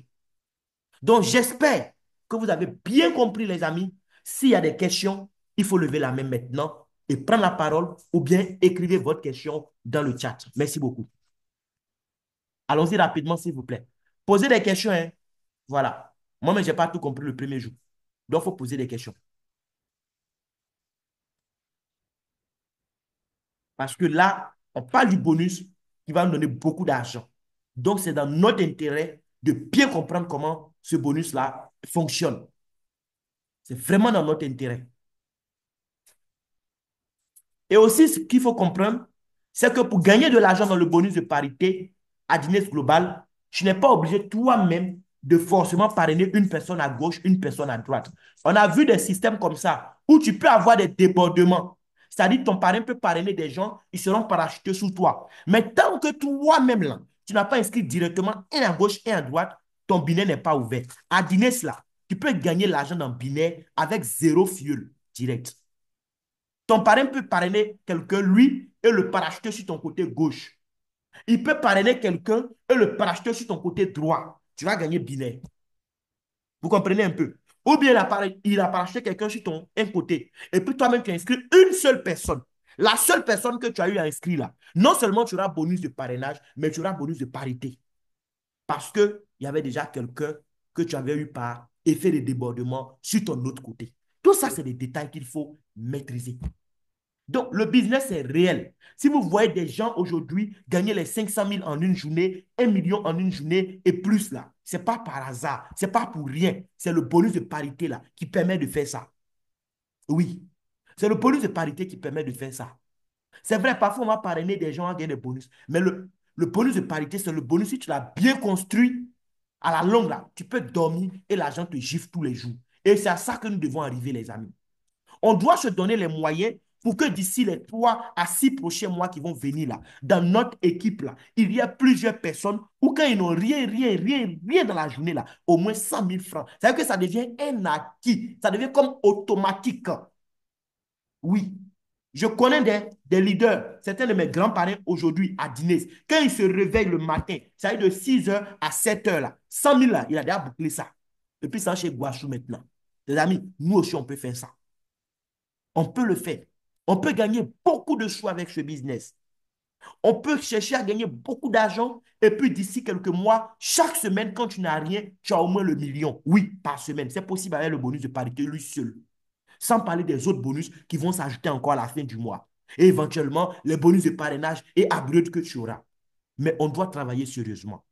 A: Donc, j'espère que vous avez bien compris, les amis. S'il y a des questions, il faut lever la main maintenant et prendre la parole ou bien écrivez votre question dans le chat. Merci beaucoup. Allons-y rapidement, s'il vous plaît. Posez des questions, hein. Voilà. Moi-même, je n'ai pas tout compris le premier jour. Donc, il faut poser des questions. Parce que là, on parle du bonus qui va nous donner beaucoup d'argent. Donc, c'est dans notre intérêt de bien comprendre comment ce bonus-là fonctionne. C'est vraiment dans notre intérêt. Et aussi, ce qu'il faut comprendre, c'est que pour gagner de l'argent dans le bonus de parité à Dines Global, tu n'es pas obligé toi-même de forcément parrainer une personne à gauche, une personne à droite. On a vu des systèmes comme ça où tu peux avoir des débordements. C'est-à-dire que ton parrain peut parrainer des gens, ils seront parachutés sous toi. Mais tant que toi-même, là, tu n'as pas inscrit directement un à gauche et à droite, ton binet n'est pas ouvert. À Dines, là, tu peux gagner l'argent dans le binet avec zéro fuel direct. Ton parrain peut parrainer quelqu'un, lui, et le parachuter sur ton côté gauche. Il peut parrainer quelqu'un et le parachuter sur ton côté droit. Tu vas gagner binaire. Vous comprenez un peu? Ou bien il a parachuté quelqu'un sur ton un côté. Et puis toi-même, tu as inscrit une seule personne. La seule personne que tu as eu à inscrire là. Non seulement tu auras bonus de parrainage, mais tu auras bonus de parité. Parce qu'il y avait déjà quelqu'un que tu avais eu par effet de débordement sur ton autre côté. Tout ça, c'est des détails qu'il faut maîtriser. Donc, le business est réel. Si vous voyez des gens aujourd'hui gagner les 500 000 en une journée, 1 million en une journée et plus là, ce n'est pas par hasard, ce n'est pas pour rien. C'est le bonus de parité là qui permet de faire ça. Oui, c'est le bonus de parité qui permet de faire ça. C'est vrai, parfois on va parrainer des gens à gagner des bonus, mais le bonus de parité, c'est le bonus si tu l'as bien construit à la longue là, tu peux dormir et l'argent te gifle tous les jours. Et c'est à ça que nous devons arriver, les amis. On doit se donner les moyens pour que d'ici les 3 à 6 prochains mois qui vont venir là, dans notre équipe là, il y a plusieurs personnes où quand ils n'ont rien dans la journée là, au moins 100 000 francs. Ça veut dire que ça devient un acquis, ça devient comme automatique. Oui. Je connais des leaders, certains de mes grands-parents aujourd'hui à dîner. Quand ils se réveillent le matin, ça est de 6 heures à 7 heures, là, 100 000 là, il a déjà bouclé ça. Et puis ça chez Guachou maintenant. Les amis, nous aussi, on peut faire ça. On peut le faire. On peut gagner beaucoup de sous avec ce business. On peut chercher à gagner beaucoup d'argent et puis d'ici quelques mois, chaque semaine, quand tu n'as rien, tu as au moins le million. Oui, par semaine. C'est possible avec le bonus de parité lui seul. Sans parler des autres bonus qui vont s'ajouter encore à la fin du mois. Et éventuellement, les bonus de parrainage et upgrade que tu auras. Mais on doit travailler sérieusement.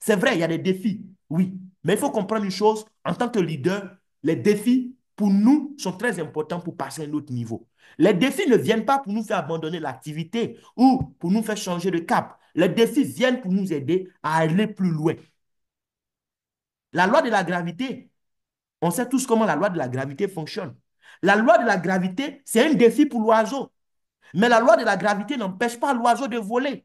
A: C'est vrai, il y a des défis, oui. Mais il faut comprendre une chose, en tant que leader, les défis, pour nous, sont très importants pour passer à un autre niveau. Les défis ne viennent pas pour nous faire abandonner l'activité ou pour nous faire changer de cap. Les défis viennent pour nous aider à aller plus loin. La loi de la gravité, on sait tous comment la loi de la gravité fonctionne. La loi de la gravité, c'est un défi pour l'oiseau. Mais la loi de la gravité n'empêche pas l'oiseau de voler.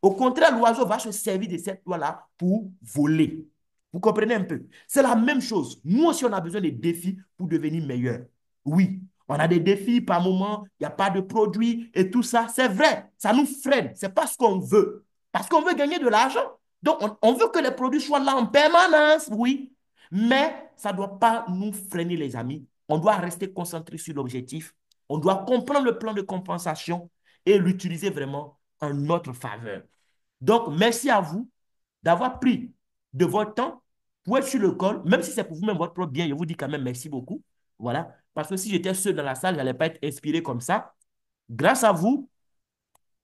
A: Au contraire, l'oiseau va se servir de cette loi-là pour voler. Vous comprenez un peu? C'est la même chose. Nous aussi, on a besoin de défis pour devenir meilleurs. Oui, on a des défis par moment, il n'y a pas de produits et tout ça. C'est vrai, ça nous freine. C'est pas ce qu'on veut. Parce qu'on veut gagner de l'argent. Donc, on veut que les produits soient là en permanence, oui. Mais ça ne doit pas nous freiner, les amis. On doit rester concentré sur l'objectif. On doit comprendre le plan de compensation et l'utiliser vraiment en notre faveur. Donc, merci à vous d'avoir pris de votre temps pour être sur le col, même si c'est pour vous-même votre propre bien. Je vous dis quand même merci beaucoup. Voilà. Parce que si j'étais seul dans la salle, je n'allais pas être inspiré comme ça. Grâce à vous,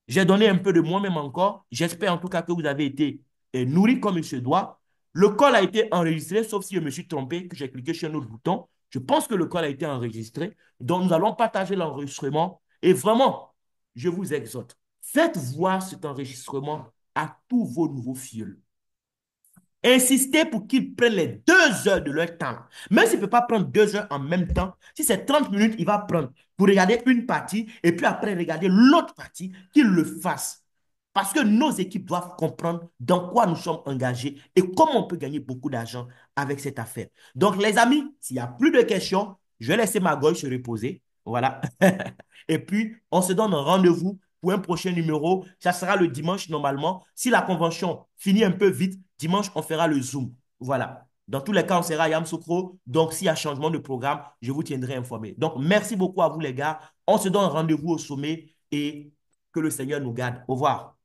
A: j'ai donné un peu de moi-même encore. J'espère en tout cas que vous avez été nourri comme il se doit. Le call a été enregistré, sauf si je me suis trompé, que j'ai cliqué sur un autre bouton. Je pense que le call a été enregistré. Donc, nous allons partager l'enregistrement. Et vraiment, je vous exhorte, faites voir cet enregistrement à tous vos nouveaux filleuls. Insistez pour qu'ils prennent les 2 heures de leur temps. Même s'il ne peut pas prendre 2 heures en même temps, si c'est 30 minutes, il va prendre pour regarder une partie et puis après regarder l'autre partie, qu'il le fasse. Parce que nos équipes doivent comprendre dans quoi nous sommes engagés et comment on peut gagner beaucoup d'argent avec cette affaire. Donc, les amis, s'il n'y a plus de questions, je vais laisser ma gauche se reposer. Voilà. Et puis, on se donne un rendez-vous pour un prochain numéro. Ça sera le dimanche normalement. Si la convention finit un peu vite, dimanche, on fera le Zoom. Voilà. Dans tous les cas, on sera à Yamoussoukro. Donc, s'il y a changement de programme, je vous tiendrai informé. Donc, merci beaucoup à vous, les gars. On se donne rendez-vous au sommet et que le Seigneur nous garde. Au revoir.